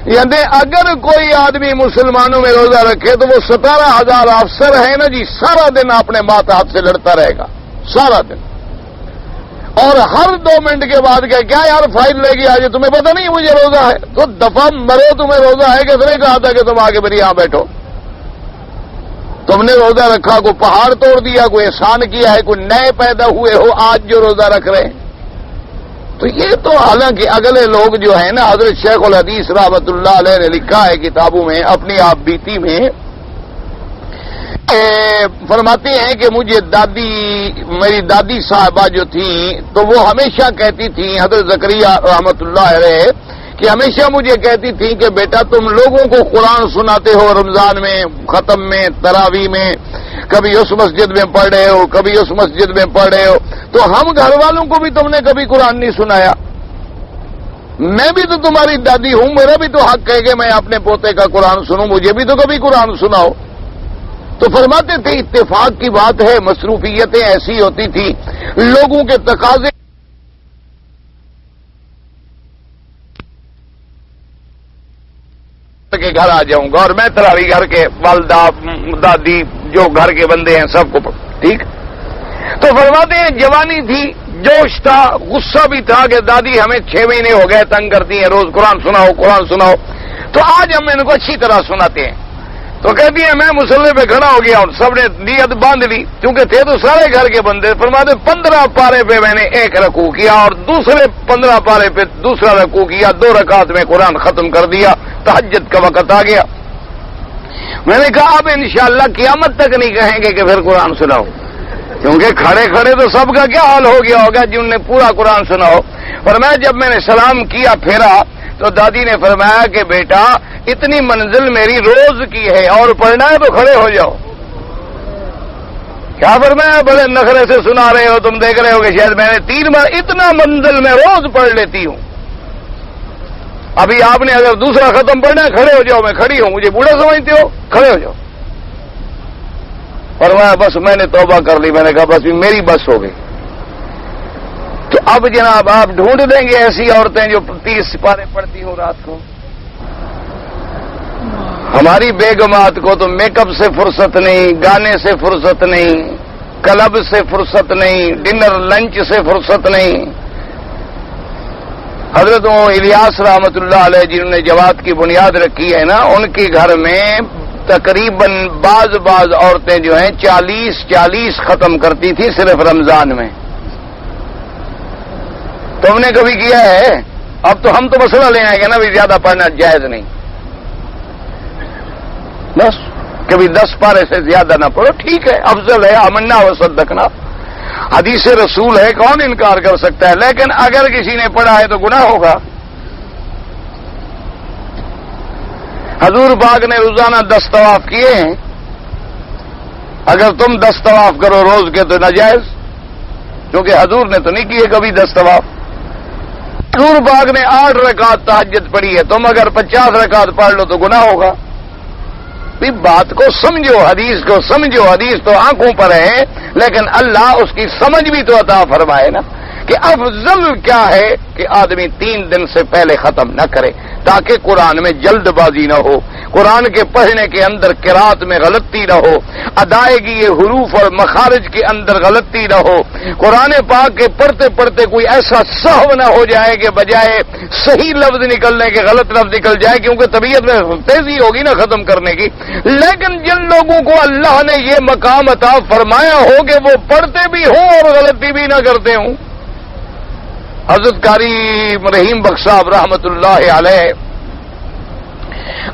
یعنی اگر کوئی آدمی مسلمانوں میں روزہ رکھے تو وہ 17,000 افسر ہے نا جی، سارا دن اپنے ماتحت سے لڑتا رہے گا سارا دن، اور ہر 2 منٹ کے بعد کیا یار فائل لے گی آج، تمہیں پتہ نہیں مجھے روزہ ہے؟ تو دفعہ مرو، تمہیں روزہ ہے؟ کس نے کہا تھا کہ تم آگے میری یہاں بیٹھو؟ تم نے روزہ رکھا، کوئی پہاڑ توڑ دیا، کوئی احسان کیا ہے، کوئی نئے پیدا ہوئے ہو آج جو روزہ رکھ رہے ہیں؟ تو یہ تو حالانکہ اگلے لوگ جو ہیں نا، حضرت شیخ الحدیث رحمۃ اللہ علیہ نے لکھا ہے کتابوں میں، اپنی آپ بیتی میں فرماتے ہیں کہ مجھے میری دادی صاحبہ جو تھیں تو وہ ہمیشہ کہتی تھیں، حضرت زکریا رحمۃ اللہ علیہ، کہ ہمیشہ مجھے کہتی تھیں کہ بیٹا تم لوگوں کو قرآن سناتے ہو رمضان میں، ختم میں، تراویح میں، کبھی اس مسجد میں پڑھ رہے ہو، کبھی اس مسجد میں پڑھ رہے ہو، تو ہم گھر والوں کو بھی تم نے کبھی قرآن نہیں سنایا؟ میں بھی تو تمہاری دادی ہوں، میرا بھی تو حق ہے کہ میں اپنے پوتے کا قرآن سنوں، مجھے بھی تو کبھی قرآن سناؤ۔ تو فرماتے تھے اتفاق کی بات ہے، مصروفیتیں ایسی ہوتی تھی، لوگوں کے تقاضے کے گھر آ جاؤں گا، اور میں تراویح گھر کے والدہ دادی جو گھر کے بندے ہیں سب کو ٹھیک۔ تو فرماتے ہیں جوانی تھی، جوش تھا، غصہ بھی تھا کہ دادی ہمیں 6 مہینے ہو گئے تنگ کرتی ہیں، روز قرآن سناؤ قرآن سناؤ، تو آج ہم ان کو اچھی طرح سناتے ہیں۔ تو کہتی ہیں میں مسلح پہ کھڑا ہو گیا ہوں، سب نے نیت باندھ لی، کیونکہ تھے تو سارے گھر کے بندے۔ فرماتے 15 پارے پہ میں نے 1 رکوع کیا، اور دوسرے 15 پارے پہ دوسرا رکوع کیا، 2 رکعت میں قرآن ختم کر دیا، تہجد کا وقت آ گیا۔ میں نے کہا اب انشاءاللہ قیامت تک نہیں کہیں گے کہ پھر قرآن سناؤ، کیونکہ کھڑے کھڑے تو سب کا کیا حال ہو گیا ہوگا جن نے پورا قرآن سنا ہو۔ فرمایا جب میں نے سلام کیا پھیرا تو دادی نے فرمایا کہ بیٹا اتنی منزل میری روز کی ہے، اور پڑھنا ہے تو کھڑے ہو جاؤ۔ کیا فرمایا؟ بڑے نخرے سے سنا رہے ہو، تم دیکھ رہے ہو کہ شاید میں نے 3 بار اتنا منزل میں روز پڑھ لیتی ہوں، ابھی آپ نے اگر دوسرا ختم پڑھنا ہے کھڑے ہو جاؤ، میں کھڑی ہوں، مجھے بوڑھا سمجھتے ہو؟ کھڑے ہو جاؤ۔ فرمایا بس میں نے توبہ کر لی، میں نے کہا بس میری بس ہو گئی۔ تو اب جناب آپ ڈھونڈ دیں گے ایسی عورتیں جو 30 پارے پڑھتی ہوں رات کو؟ ہماری بیگمات کو تو میک اپ سے فرصت نہیں، گانے سے فرصت نہیں، کلب سے فرصت نہیں، ڈنر لنچ سے فرصت نہیں۔ حضرت الیاس رحمۃ اللہ علیہ جنہوں نے جواد کی بنیاد رکھی ہے نا، ان کے گھر میں تقریباً بعض عورتیں جو ہیں 40 ختم کرتی تھی صرف رمضان میں۔ تم نے کبھی کیا ہے؟ اب تو ہم تو مسئلہ لے آئیں گے نا بھی زیادہ پڑھنا جائز نہیں، بس کبھی 10 پارے سے زیادہ نہ پڑھو، ٹھیک ہے، افضل ہے امنا و صدقنا، حدیث رسول ہے، کون انکار کر سکتا ہے؟ لیکن اگر کسی نے پڑھا ہے تو گناہ ہوگا۔ حضور پاک نے روزانہ 10 طواف کیے ہیں، اگر تم 10 طواف کرو روز کے تو ناجائز، کیونکہ حضور نے تو نہیں کیے کبھی 10 طواف۔ حضور پاک نے 8 رکعت تہجد پڑھی ہے، تم اگر 50 رکعت پڑھ لو تو گناہ ہوگا۔ بات کو سمجھو، حدیث کو سمجھو، حدیث تو آنکھوں پر ہے لیکن اللہ اس کی سمجھ بھی تو عطا فرمائے نا، کہ افضل کیا ہے کہ آدمی 3 دن سے پہلے ختم نہ کرے تاکہ قرآن میں جلد بازی نہ ہو، قرآن کے پڑھنے کے اندر قرات میں غلطی نہ ہو، ادائیگی حروف اور مخارج کے اندر غلطی نہ ہو، قرآن پاک کے پڑھتے پڑھتے کوئی ایسا سہو نہ ہو جائے کہ بجائے صحیح لفظ نکلنے کے غلط لفظ نکل جائے، کیونکہ طبیعت میں تیزی ہوگی نا ختم کرنے کی۔ لیکن جن لوگوں کو اللہ نے یہ مقام عطا فرمایا ہو کہ وہ پڑھتے بھی ہوں اور غلطی بھی نہ کرتے ہوں۔ حضرت قاری رحیم بخش صاحب رحمت اللہ علیہ،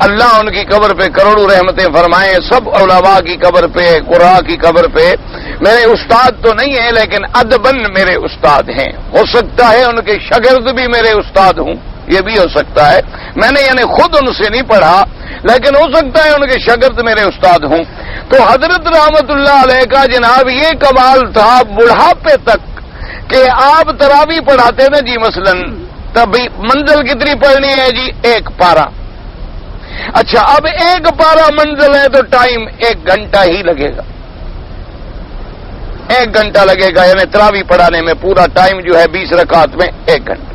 اللہ ان کی قبر پہ کروڑوں رحمتیں فرمائیں، سب علماء کی قبر پہ، قراء کی قبر پہ میرے استاد تو نہیں ہیں لیکن ادباً میرے استاد ہیں، ہو سکتا ہے ان کے شاگرد بھی میرے استاد ہوں، یہ بھی ہو سکتا ہے، میں نے یعنی خود ان سے نہیں پڑھا لیکن ہو سکتا ہے ان کے شاگرد میرے استاد ہوں۔ تو حضرت رحمت اللہ علیہ کا جناب یہ کمال تھا بڑھاپے تک کہ آپ تراویح پڑھاتے تھے جی مثلا تبھی منزل کتنی پڑھنی ہے جی 1 پارہ. اچھا اب 1 پارہ منزل ہے تو ٹائم 1 گھنٹہ ہی لگے گا. 1 گھنٹہ لگے گا یعنی تراویح پڑھانے میں پورا ٹائم جو ہے 20 رکعت میں 1 گھنٹہ.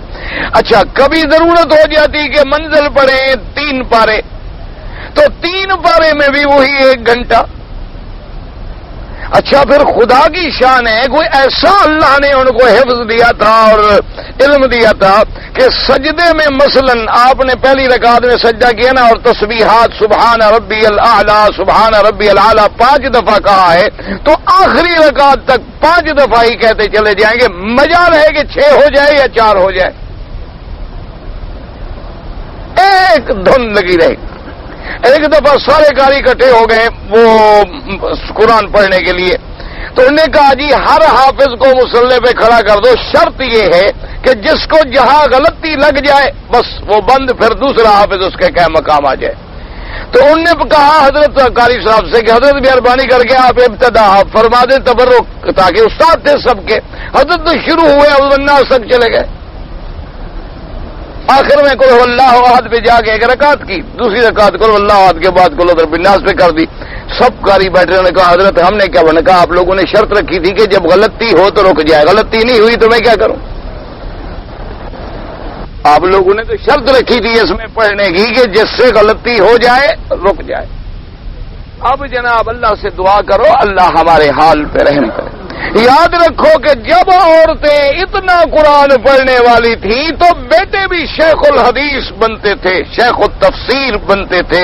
اچھا کبھی ضرورت ہو جاتی کہ منزل پڑھیں 3 پارے تو 3 پارے میں بھی وہی 1 گھنٹہ. اچھا پھر خدا کی شان ہے کوئی ایسا اللہ نے ان کو حفظ دیا تھا اور علم دیا تھا کہ سجدے میں مثلا آپ نے پہلی رکعت میں سجدہ کیا نا اور تسبیحات سبحان ربی الاعلی سبحان ربی الاعلی 5 دفعہ کہا ہے تو آخری رکعت تک 5 دفعہ ہی کہتے چلے جائیں گے. مجال ہے کہ 6 ہو جائے یا 4 ہو جائے ایک دھن لگی رہے گی. ایک دفعہ سارے قاری اکٹھے ہو گئے وہ قرآن پڑھنے کے لیے تو انہوں نے کہا جی ہر حافظ کو مصلی پہ کھڑا کر دو. شرط یہ ہے کہ جس کو جہاں غلطی لگ جائے بس وہ بند پھر دوسرا حافظ اس کے کیا مقام آ جائے. تو انہوں نے کہا حضرت قاری صاحب سے کہ حضرت مہربانی کر کے آپ ابتدا فرما دیں تبرک تاکہ استاد تھے سب کے. حضرت تو شروع ہوئے اب الناس تک چلے گئے. آخر میں قل اللہ احد پہ جا کے 1 رکعت کی دوسری رکعت قل اللہ احد کے بعد قل ادھر بالناس پہ کر دی. سب قاری بیٹھے نے کہا حضرت ہم نے کیا بنا کہا آپ لوگوں نے شرط رکھی تھی کہ جب غلطی ہو تو رک جائے. غلطی نہیں ہوئی تو میں کیا کروں. آپ لوگوں نے تو شرط رکھی تھی اس میں پڑھنے کی کہ جس سے غلطی ہو جائے رک جائے. اب جناب اللہ سے دعا کرو اللہ ہمارے حال پہ رحم کرے. یاد رکھو کہ جب عورتیں اتنا قرآن پڑھنے والی تھیں تو بیٹے بھی شیخ الحدیث بنتے تھے شیخ التفسیر بنتے تھے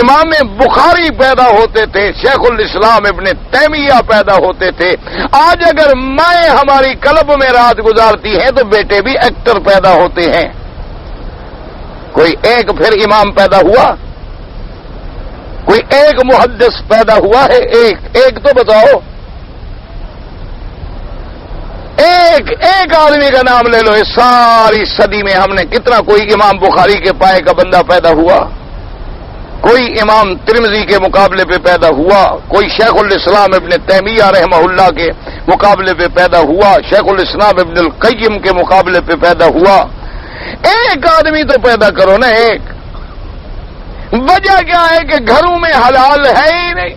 امام بخاری پیدا ہوتے تھے شیخ الاسلام ابن تیمیہ پیدا ہوتے تھے. آج اگر مائیں ہماری کلب میں رات گزارتی ہیں تو بیٹے بھی ایکٹر پیدا ہوتے ہیں. کوئی ایک پھر امام پیدا ہوا کوئی ایک محدث پیدا ہوا ہے ایک تو بتاؤ. ایک آدمی کا نام لے لو. اس ساری صدی میں ہم نے کتنا کوئی امام بخاری کے پائے کا بندہ پیدا ہوا کوئی امام ترمذی کے مقابلے پہ پیدا ہوا کوئی شیخ الاسلام ابن تیمیہ رحمہ اللہ کے مقابلے پہ پیدا ہوا شیخ الاسلام ابن القیم کے مقابلے پہ پیدا ہوا. ایک آدمی تو پیدا کرو نا ایک. وجہ کیا ہے کہ گھروں میں حلال ہے ہی نہیں.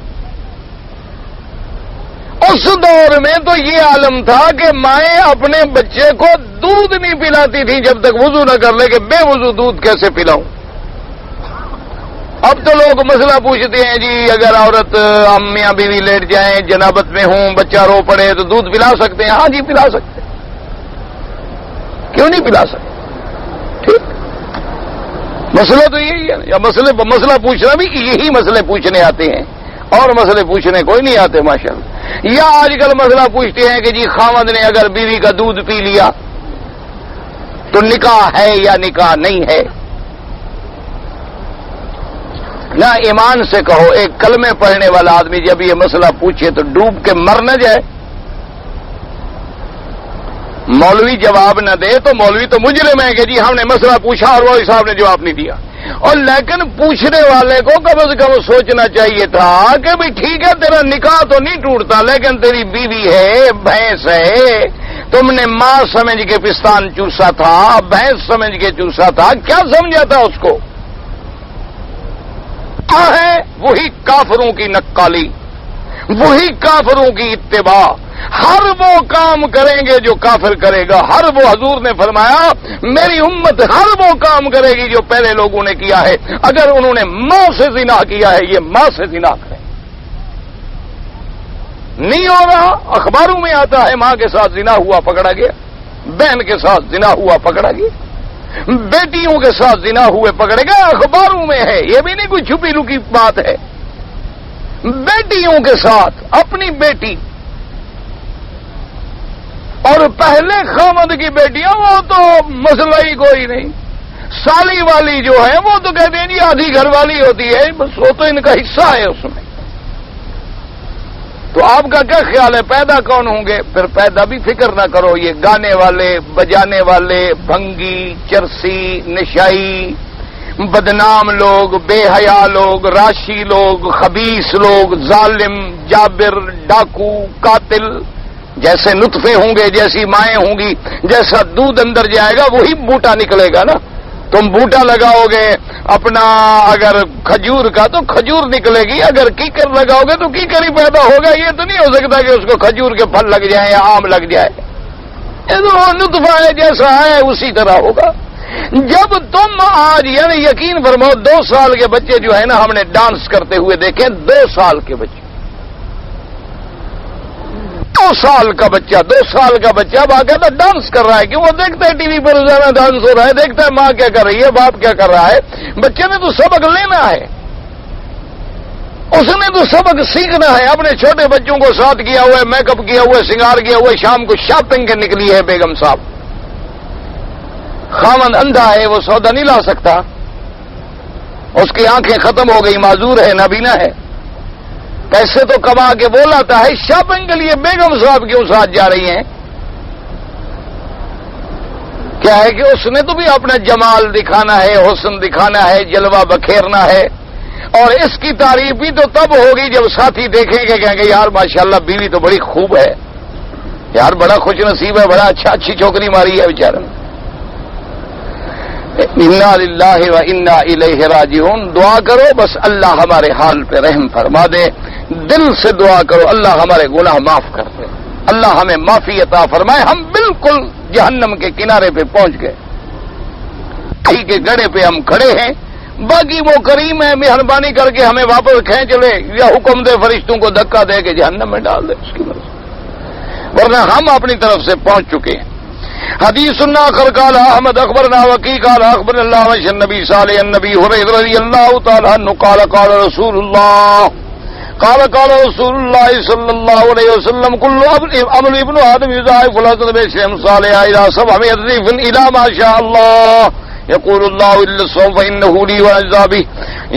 اس دور میں تو یہ عالم تھا کہ مائیں اپنے بچے کو دودھ نہیں پلاتی تھی جب تک وضو نہ کر لے کہ بے وضو دودھ کیسے پلاؤں. اب تو لوگ مسئلہ پوچھتے ہیں جی اگر عورت ہم میاں بیوی لیٹ جائیں جنابت میں ہوں بچہ رو پڑے تو دودھ پلا سکتے ہیں. ہاں جی پلا سکتے ہیں. کیوں نہیں پلا سکتے. ٹھیک مسئلہ تو یہی ہے یا مسئلہ پوچھنا بھی یہی مسئلے پوچھنے آتے ہیں اور مسئلے پوچھنے کوئی نہیں آتے ماشاءاللہ. یا آج کل مسئلہ پوچھتے ہیں کہ جی خاوند نے اگر بیوی کا دودھ پی لیا تو نکاح ہے یا نکاح نہیں ہے. نہ ایمان سے کہو ایک کلمے پڑھنے والا آدمی جب یہ مسئلہ پوچھے تو ڈوب کے مر نہ جائے. مولوی جواب نہ دے تو مولوی تو مجرم ہے کہ جی ہم نے مسئلہ پوچھا اور وہ صاحب نے جواب نہیں دیا. اور لیکن پوچھنے والے کو کم از کم سوچنا چاہیے تھا کہ بھئی ٹھیک ہے تیرا نکاح تو نہیں ٹوٹتا لیکن تیری بیوی ہے بھینس ہے تم نے ماں سمجھ کے پستان چوسا تھا بھینس سمجھ کے چوسا تھا. کیا سمجھا تھا اس کو. ہے وہی کافروں کی نقالی وہی کافروں کی اتباع. ہر وہ کام کریں گے جو کافر کرے گا. ہر وہ حضور نے فرمایا میری امت ہر وہ کام کرے گی جو پہلے لوگوں نے کیا ہے. اگر انہوں نے ماں سے زنا کیا ہے یہ ماں سے زنا کریں. نہیں ہو رہا اخباروں میں آتا ہے ماں کے ساتھ زنا ہوا پکڑا گیا بہن کے ساتھ زنا ہوا پکڑا گیا بیٹیوں کے ساتھ زنا ہوئے پکڑے گئے. اخباروں میں ہے یہ بھی نہیں کوئی چھپی لکی بات ہے. بیٹیوں کے ساتھ اپنی بیٹی اور پہلے خامد کی بیٹیاں وہ تو مسئلہ ہی کوئی نہیں. سالی والی جو ہے وہ تو کہتے ہیں جی آدھی گھر والی ہوتی ہے بس وہ تو ان کا حصہ ہے اس میں. تو آپ کا کیا خیال ہے پیدا کون ہوں گے. پھر پیدا بھی فکر نہ کرو. یہ گانے والے بجانے والے بھنگی چرسی نشائی بدنام لوگ، بے حیا لوگ، راشی لوگ، خبیث لوگ، ظالم، جابر، ڈاکو، قاتل، جیسے نطفے ہوں گے، جیسی مائیں ہوں گی، جیسا دودھ اندر جائے گا وہی بوٹا نکلے گا نا. تم بوٹا لگاؤ گے اپنا اگر کھجور کا تو کھجور نکلے گی، اگر کیکر لگاؤ گے تو کیکر ہی پیدا ہوگا. یہ تو نہیں ہو سکتا کہ اس کو کھجور کے پھل لگ جائیں یا آم لگ جائے. یہ تو نطفہ ہے، جیسا ہے اسی طرح ہوگا. جب تم آج یعنی یقین فرماؤ 2 سال کے بچے جو ہے نا ہم نے ڈانس کرتے ہوئے دیکھے. 2 سال کے بچے، 2 سال کا بچہ باقاعدہ ڈانس کر رہا ہے. کیوں؟ وہ دیکھتا ہے ٹی وی پر روزانہ ڈانس ہو رہا ہے، دیکھتا ہے ماں کیا کر رہی ہے، باپ کیا کر رہا ہے. بچے نے تو سبق لینا ہے، اس نے تو سبق سیکھنا ہے. اپنے چھوٹے بچوں کو ساتھ کیا ہوا ہے، میک اپ کیا ہوا ہے، سنگار کیا ہوا ہے، شام کو شاپنگ کے نکلی ہے بیگم صاحب. خاوند اندھا ہے، وہ سودا نہیں لا سکتا، اس کی آنکھیں ختم ہو گئی، معذور ہے، نابینا ہے. پیسے تو کما کے وہ لاتا ہے، شاپنگ کے لیے بیگم صاحب کیوں ساتھ جا رہی ہیں؟ کیا ہے کہ اس نے تو بھی اپنا جمال دکھانا ہے، حسن دکھانا ہے، جلوہ بکھیرنا ہے. اور اس کی تعریف بھی تو تب ہوگی جب ساتھی دیکھیں گے، کہیں گے یار ماشاءاللہ بیوی تو بڑی خوب ہے، یار بڑا خوش نصیب ہے، بڑا اچھی چھوکری ماری ہے بیچارے. انا للہ و انا الیہ راجعون. دعا کرو بس اللہ ہمارے حال پہ رحم فرما دے. دل سے دعا کرو اللہ ہمارے گناہ معاف کر دے، اللہ ہمیں معافی عطا فرمائے. ہم بالکل جہنم کے کنارے پہ پہنچ گئے، ٹھیک ہے، گڑھے پہ ہم کھڑے ہیں. باقی وہ کریم ہے، مہربانی کر کے ہمیں واپس کھینچ لے یا حکم دے فرشتوں کو دھکا دے کے جہنم میں ڈال دے، اس کی مرضی. ورنہ ہم اپنی طرف سے پہنچ چکے ہیں. حدیث آخر قال احمد اخبرنا وکی قال اخبرنا اللہ وش النبی صالح النبی حریرہ رضی اللہ تعالی عنہ قال قال رسول اللہ صلی اللہ علیہ وسلم کل عمل ابن آدم یضاعف الحسنۃ بعشر امثالها الى 700 ضعف الى ما شاء اللہ. يقول الله الا الصوم فانه لي واجزى به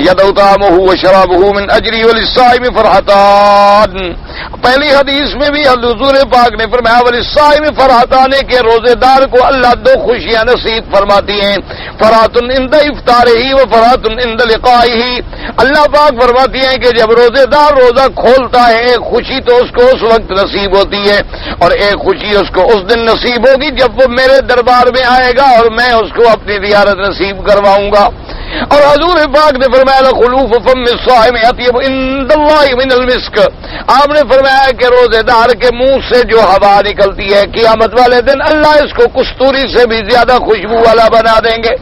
يدعو طعامه وشرابه من اجري وللصائم فرحتان. پہلی حدیث میں بھی حضور پاک نے فرمایا وللصائم فرحتان کہ روزے دار کو اللہ 2 خوشیاں نصیب فرماتی ہیں، فرحۃ عند افطارہ و فرحۃ عند لقائہ. اللہ پاک فرماتی ہیں کہ جب روزے دار روزہ کھولتا ہے ایک خوشی تو اس کو اس وقت نصیب ہوتی ہے، اور ایک خوشی اس کو اس دن نصیب ہوگی جب وہ میرے دربار میں آئے گا اور میں اس کو اپنی زیارت نصیب کرواؤں گا. اور حضور پاک نے فرمایا خلوف فم الصائم اطیب عند اللہ من المسک. آپ نے فرمایا کہ روزے دار کے منہ سے جو ہوا نکلتی ہے قیامت والے دن اللہ اس کو کستوری سے بھی زیادہ خوشبو والا بنا دیں گے.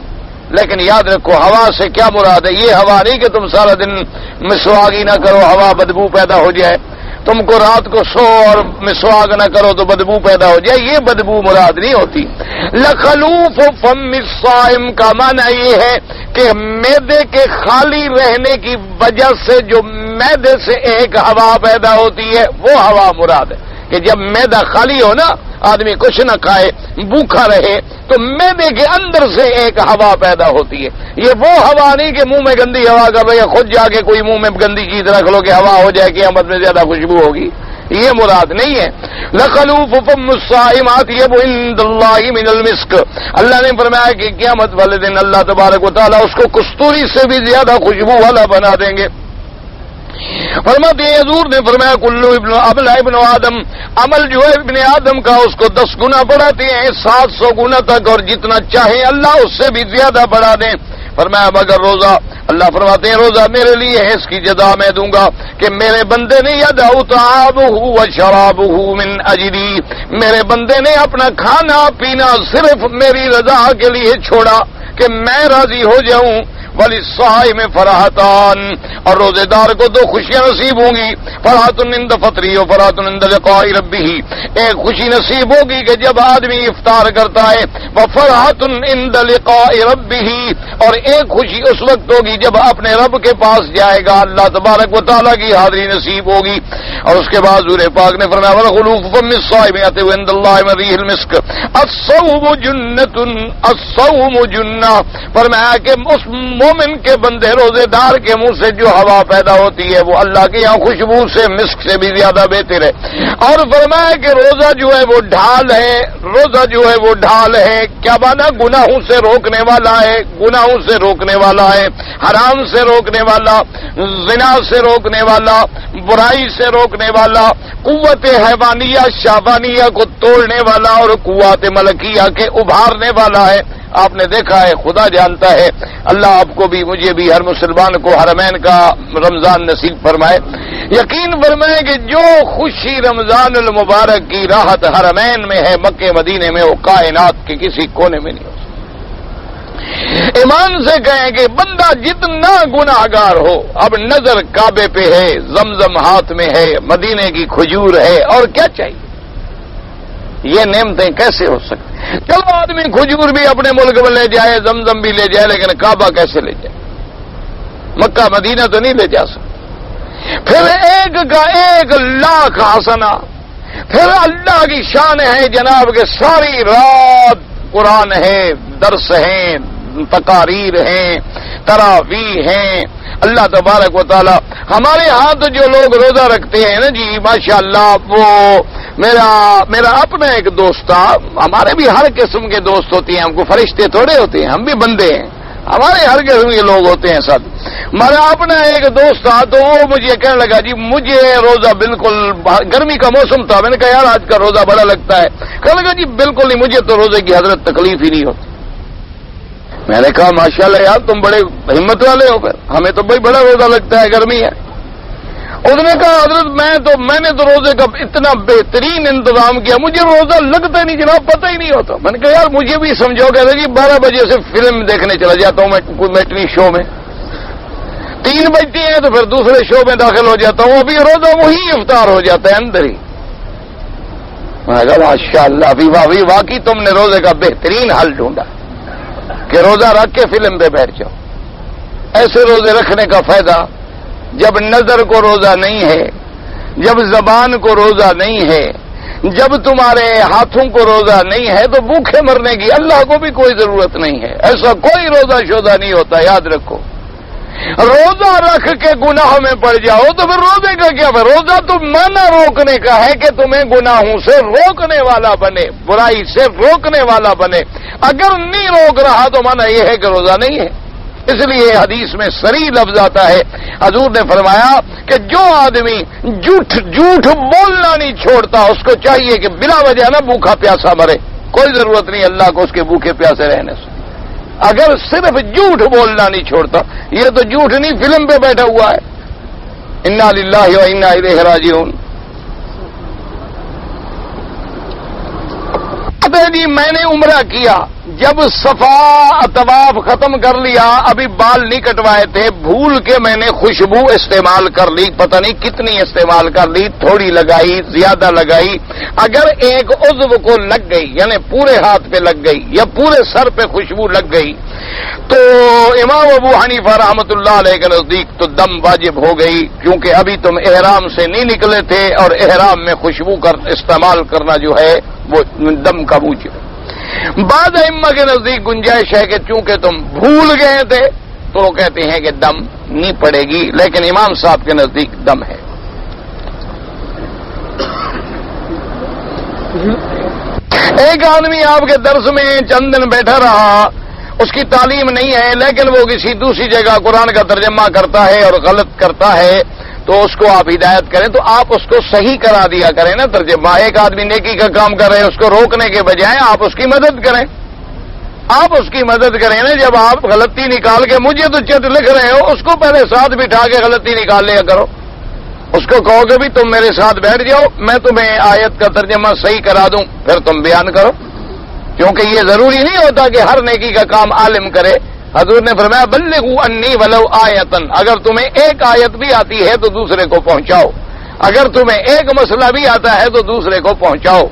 لیکن یاد رکھو ہوا سے کیا مراد ہے؟ یہ ہوا نہیں کہ تم سارا دن مسواک ہی نہ کرو ہوا بدبو پیدا ہو جائے، تم کو رات کو سو اور مسواک نہ کرو تو بدبو پیدا ہو جائے، یہ بدبو مراد نہیں ہوتی. لخلوف فم الصائم کا معنی یہ ہے کہ معدے کے خالی رہنے کی وجہ سے جو معدے سے ایک ہوا پیدا ہوتی ہے وہ ہوا مراد ہے. کہ جب معدہ خالی ہو نا، آدمی کچھ نہ کھائے بھوکا رہے تو معدے کے اندر سے ایک ہوا پیدا ہوتی ہے. یہ وہ ہوا نہیں کہ منہ میں گندی ہوا کر رہے خود جا کے کوئی منہ میں گندی چیز رکھ لو کہ ہوا ہو جائے قیامت میں زیادہ خوشبو ہوگی، یہ مراد نہیں ہے. لخلوف فم الصائم اطیب عند اللہ من المسک. اللہ نے فرمایا کہ قیامت والے دن اللہ تبارک و تعالیٰ اس کو کستوری سے بھی زیادہ خوشبو والا بنا دیں گے. فرماتے ہیں حضور نے فرمایا کلو ابن آدم، عمل جو ہے ابن آدم کا اس کو 10 گنا بڑھاتے ہیں 700 گنا تک، اور جتنا چاہے اللہ اس سے بھی زیادہ بڑھا دیں. فرمایا مگر روزہ، اللہ فرماتے ہیں روزہ میرے لیے ہے، اس کی جزا میں دوں گا کہ میرے بندے نے یدعو طعامہ و شرابہ من اجلی، میرے بندے نے اپنا کھانا پینا صرف میری رضا کے لیے چھوڑا کہ میں راضی ہو جاؤں. وللصائم فرحتان، اور روزے دار کو 2 خوشیاں نصیب ہوں گی، فرحۃ عند فطرہ و فرحۃ عند لقاء ربہ. ایک خوشی نصیب ہوگی کہ جب آدمی افطار کرتا ہے، وفرحۃ عند لقاء ربہ، اور ایک خوشی اس وقت ہوگی جب اپنے رب کے پاس جائے گا، اللہ تبارک و تعالیٰ کی حاضری نصیب ہوگی. اور اس کے بعد حضور پاک نے فرمایا والخلوف فم الصائم یأتی عند اللہ من ریح المسک الصوم جنۃ الصوم جنہ، فرمایا کہ اس مومن کے بندے روزے دار کے منہ سے جو ہوا پیدا ہوتی ہے وہ اللہ کے یہاں خوشبو سے مسک سے بھی زیادہ بہتر ہے، اور فرمایا کہ روزہ جو ہے وہ ڈھال ہے، روزہ جو ہے وہ ڈھال ہے، کیا مانا گناہوں سے روکنے والا ہے، گناہوں سے روکنے والا ہے، حرام سے روکنے والا، زنا سے روکنے والا، برائی سے روکنے والا، قوت حیوانیہ شہوانیہ کو توڑنے والا اور قوت ملکیہ کے ابھارنے والا ہے۔ آپ نے دیکھا ہے، خدا جانتا ہے، اللہ آپ کو بھی مجھے بھی ہر مسلمان کو حرمین کا رمضان نصیب فرمائے۔ یقین فرمائے کہ جو خوشی رمضان المبارک کی راحت حرمین میں ہے، مکہ مدینے میں، وہ کائنات کے کسی کونے میں نہیں ہو سکتی۔ ایمان سے کہیں کہ بندہ جتنا گناہگار ہو، اب نظر کعبے پہ ہے، زمزم ہاتھ میں ہے، مدینے کی کھجور ہے، اور کیا چاہیے؟ یہ نعمتیں کیسے ہو سکتی؟ چلو آدمی کھجور بھی اپنے ملک میں لے جائے، زمزم بھی لے جائے، لیکن کعبہ کیسے لے جائے؟ مکہ مدینہ تو نہیں لے جا سکتا۔ پھر ایک کا ایک لاکھ حسنہ، پھر اللہ کی شان ہے جناب کہ ساری رات قرآن ہے، درس ہیں، تقاریر ہیں، تراویح ہیں۔ اللہ تبارک و تعالی ہمارے ہاں تو جو لوگ روزہ رکھتے ہیں نا جی ماشاءاللہ، وہ میرا اپنا ایک دوست تھا، ہمارے بھی ہر قسم کے دوست ہوتے ہیں، ہم کو فرشتے تھوڑے ہوتے ہیں، ہم بھی بندے ہیں، ہمارے ہر قسم کے لوگ ہوتے ہیں ساتھ۔ میرا اپنا ایک دوست تھا تو وہ مجھے کہنے لگا جی مجھے روزہ بالکل، گرمی کا موسم تھا، میں نے کہا یار آج کا روزہ بڑا لگتا ہے، کہنے لگا جی بالکل نہیں، مجھے تو روزے کی حضرت تکلیف ہی نہیں ہوتی۔ میں نے کہا ماشاءاللہ یار تم بڑے ہمت والے ہو، پھر ہمیں تو بھائی بڑا روزہ لگتا ہے، گرمی ہے۔ اس نے کہا حضرت میں نے تو روزے کا اتنا بہترین انتظام کیا، مجھے روزہ لگتا ہی نہیں جناب، پتہ ہی نہیں ہوتا۔ میں نے کہا یار مجھے بھی سمجھو، کہتے جی 12 بجے سے فلم دیکھنے چلا جاتا ہوں میں کوئی میٹنی شو میں، 3 بجتی ہیں تو پھر دوسرے شو میں داخل ہو جاتا ہوں، ابھی روزہ وہی افطار ہو جاتا ہے اندر ہی۔ میں نے کہا ماشاءاللہ ابھی واقعی تم نے روزے کا بہترین حل ڈھونڈا کہ روزہ رکھ کے فلم پہ بیٹھ جاؤ۔ ایسے روزے رکھنے کا فائدہ، جب نظر کو روزہ نہیں ہے، جب زبان کو روزہ نہیں ہے، جب تمہارے ہاتھوں کو روزہ نہیں ہے تو بھوکے مرنے کی اللہ کو بھی کوئی ضرورت نہیں ہے۔ ایسا کوئی روزہ شودہ نہیں ہوتا، یاد رکھو۔ روزہ رکھ کے گناہ میں پڑ جاؤ تو پھر روزے کا کیا؟ روزہ تو مانا روکنے کا ہے کہ تمہیں گناہوں سے روکنے والا بنے، برائی سے روکنے والا بنے۔ اگر نہیں روک رہا تو مانا یہ ہے کہ روزہ نہیں ہے۔ اس لیے حدیث میں صریح لفظ آتا ہے، حضور نے فرمایا کہ جو آدمی جھوٹ بولنا نہیں چھوڑتا، اس کو چاہیے کہ بلا وجہ نہ بھوکا پیاسا مرے، کوئی ضرورت نہیں اللہ کو اس کے بھوکے پیاسے رہنے سے۔ اگر صرف جھوٹ بولنا نہیں چھوڑتا، یہ تو جھوٹ نہیں فلم پہ بیٹھا ہوا ہے۔ انا للہ و انا الیہ راجعون۔ جی میں نے عمرہ کیا، جب صفا طواف ختم کر لیا، ابھی بال نہیں کٹوائے تھے، بھول کے میں نے خوشبو استعمال کر لی، پتہ نہیں کتنی استعمال کر لی، تھوڑی لگائی زیادہ لگائی، اگر ایک عضو کو لگ گئی یعنی پورے ہاتھ پہ لگ گئی یا پورے سر پہ خوشبو لگ گئی تو امام ابو حنیفہ رحمۃ اللہ علیہ کے نزدیک تو دم واجب ہو گئی، کیونکہ ابھی تم احرام سے نہیں نکلے تھے اور احرام میں خوشبو استعمال کرنا جو ہے وہ دم کا موجب ہے۔ بعض ائمہ کے نزدیک گنجائش ہے کہ چونکہ تم بھول گئے تھے تو وہ کہتے ہیں کہ دم نہیں پڑے گی، لیکن امام صاحب کے نزدیک دم ہے۔ ایک آدمی آپ کے درس میں چند دن بیٹھا رہا، اس کی تعلیم نہیں ہے، لیکن وہ کسی دوسری جگہ قرآن کا ترجمہ کرتا ہے اور غلط کرتا ہے، تو اس کو آپ ہدایت کریں تو آپ اس کو صحیح کرا دیا کریں نا ترجمہ۔ ایک آدمی نیکی کا کام کر رہے ہیں، اس کو روکنے کے بجائے آپ اس کی مدد کریں، آپ اس کی مدد کریں نا۔ جب آپ غلطی نکال کے مجھے تو چٹ لکھ رہے ہو، اس کو پہلے ساتھ بٹھا کے غلطی نکال لیا کرو، اس کو کہو کہ بھی تم میرے ساتھ بیٹھ جاؤ، میں تمہیں آیت کا ترجمہ صحیح کرا دوں، پھر تم بیان کرو، کیونکہ یہ ضروری نہیں ہوتا کہ ہر نیکی کا کام عالم کرے۔ حضور نے فرمایا بلغوا انی ولو آیتن، اگر تمہیں ایک آیت بھی آتی ہے تو دوسرے کو پہنچاؤ، اگر تمہیں ایک مسئلہ بھی آتا ہے تو دوسرے کو پہنچاؤ،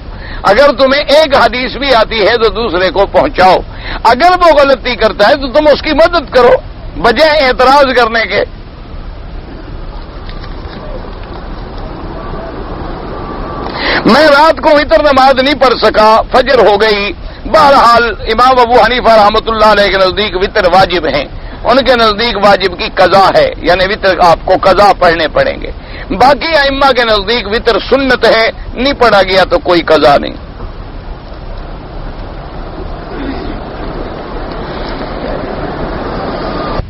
اگر تمہیں ایک حدیث بھی آتی ہے تو دوسرے کو پہنچاؤ، اگر وہ غلطی کرتا ہے تو تم اس کی مدد کرو بجائے اعتراض کرنے کے۔ میں رات کو وتر نماز نہیں پڑھ سکا، فجر ہو گئی۔ بہرحال امام ابو حنیفہ رحمۃ اللہ علیہ کے نزدیک وتر واجب ہیں، ان کے نزدیک واجب کی قضا ہے، یعنی وتر آپ کو قضا پڑھنے پڑیں گے۔ باقی ائمہ کے نزدیک وتر سنت ہے، نہیں پڑھا گیا تو کوئی قضا نہیں۔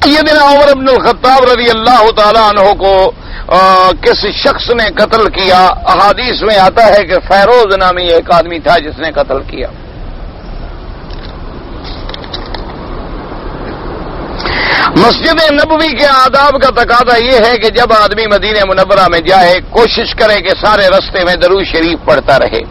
سیدنا عمر بن الخطاب رضی اللہ تعالی عنہ کو کسی شخص نے قتل کیا۔ احادیث میں آتا ہے کہ فیروز نامی ایک آدمی تھا جس نے قتل کیا۔ مسجد نبوی کے آداب کا تقاضا یہ ہے کہ جب آدمی مدینہ منورہ میں جائے کوشش کرے کہ سارے رستے میں درود شریف پڑھتا رہے۔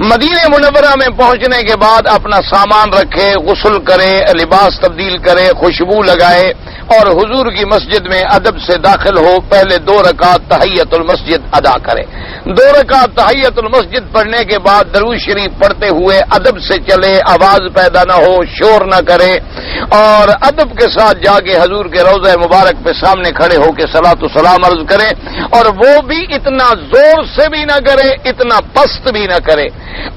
مدینہ منورہ میں پہنچنے کے بعد اپنا سامان رکھے، غسل کرے، لباس تبدیل کرے، خوشبو لگائے اور حضور کی مسجد میں ادب سے داخل ہو، پہلے 2 رکعت تحیت المسجد ادا کرے۔ 2 رکعت تحیت المسجد پڑھنے کے بعد درود شریف پڑھتے ہوئے ادب سے چلے، آواز پیدا نہ ہو، شور نہ کرے، اور ادب کے ساتھ جا کے حضور کے روضہ مبارک پہ سامنے کھڑے ہو کے صلاۃ و سلام عرض کرے، اور وہ بھی اتنا زور سے بھی نہ کرے، اتنا پست بھی نہ کرے،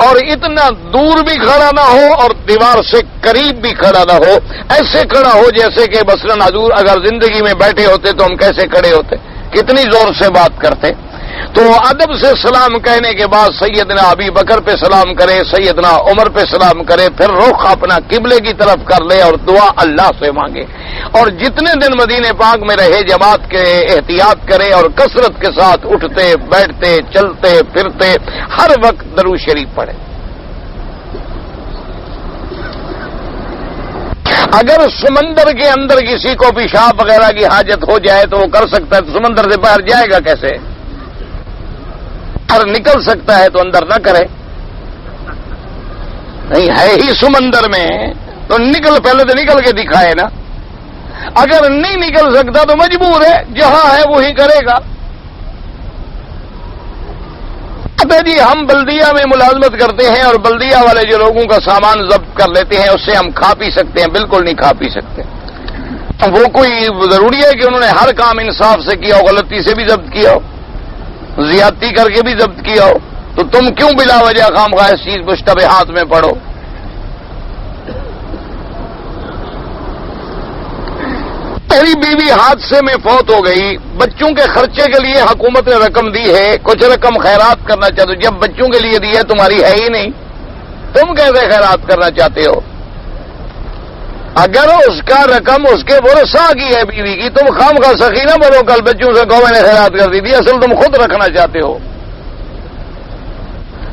اور اتنا دور بھی کھڑا نہ ہو اور دیوار سے قریب بھی کھڑا نہ ہو، ایسے کھڑا ہو جیسے کہ مثلاً حضور اگر زندگی میں بیٹھے ہوتے تو ہم کیسے کھڑے ہوتے، کتنی زور سے بات کرتے۔ تو ادب سے سلام کہنے کے بعد سیدنا ابی بکر پہ سلام کرے، سیدنا عمر پہ سلام کرے، پھر رخ اپنا قبلے کی طرف کر لے اور دعا اللہ سے مانگے، اور جتنے دن مدینہ پاک میں رہے جماعت کے احتیاط کرے اور کثرت کے ساتھ اٹھتے بیٹھتے چلتے پھرتے ہر وقت درود شریف پڑھے۔ اگر سمندر کے اندر کسی کو پیشاب وغیرہ کی حاجت ہو جائے تو وہ کر سکتا ہے، تو سمندر سے باہر جائے گا کیسے؟ اور نکل سکتا ہے تو اندر نہ کرے، نہیں ہے ہی سمندر میں تو پہلے تو نکل کے دکھائے نا۔ اگر نہیں نکل سکتا تو مجبور ہے، جہاں ہے وہی کرے گا۔ جی ہم بلدیہ میں ملازمت کرتے ہیں اور بلدیہ والے جو لوگوں کا سامان ضبط کر لیتے ہیں اس سے ہم کھا پی سکتے ہیں؟ بالکل نہیں کھا پی سکتے۔ وہ کوئی ضروری ہے کہ انہوں نے ہر کام انصاف سے کیا ہو، غلطی سے بھی ضبط کیا ہو، زیادتی کر کے بھی ضبط کیا ہو؟ تو تم کیوں بلا وجہ خامخواہ اس چیز مشتبہات میں پڑھو؟ میری بیوی حادثے میں فوت ہو گئی، بچوں کے خرچے کے لیے حکومت نے رقم دی ہے، کچھ رقم خیرات کرنا چاہتے ہو، جب بچوں کے لیے دی ہے تمہاری ہے ہی نہیں، تم کیسے خیرات کرنا چاہتے ہو؟ اگر اس کا رقم اس کے ورثاء کی ہے بیوی کی، تم خامخواہ سخی نہ بولو کل بچوں سے کہو میں نے خیرات کر دی تھی، اصل تم خود رکھنا چاہتے ہو،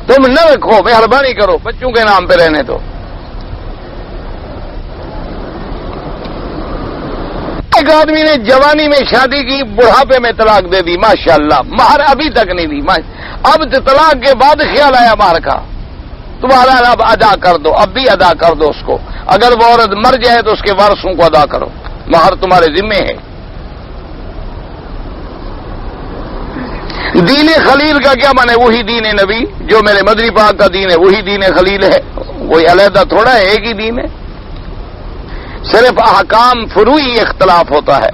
تم نہ رکھو، مہربانی کرو بچوں کے نام پہ رہنے دو۔ ایک آدمی نے جوانی میں شادی کی، بڑھاپے میں طلاق دے دی، ماشاءاللہ مہر ابھی تک نہیں دی، اب طلاق کے بعد خیال آیا مہر کا، تمہارا اب ادا کر دو، اب بھی ادا کر دو اس کو، اگر وہ عورت مر جائے تو اس کے وارثوں کو ادا کرو، مہر تمہارے ذمے ہے۔ دین خلیل کا کیا معنی؟ وہی دین نبی جو میرے مدنی پاک کا دین ہے، وہی دین خلیل ہے، کوئی علیحدہ تھوڑا ہے، ایک ہی دین ہے، صرف احکام فروعی اختلاف ہوتا ہے۔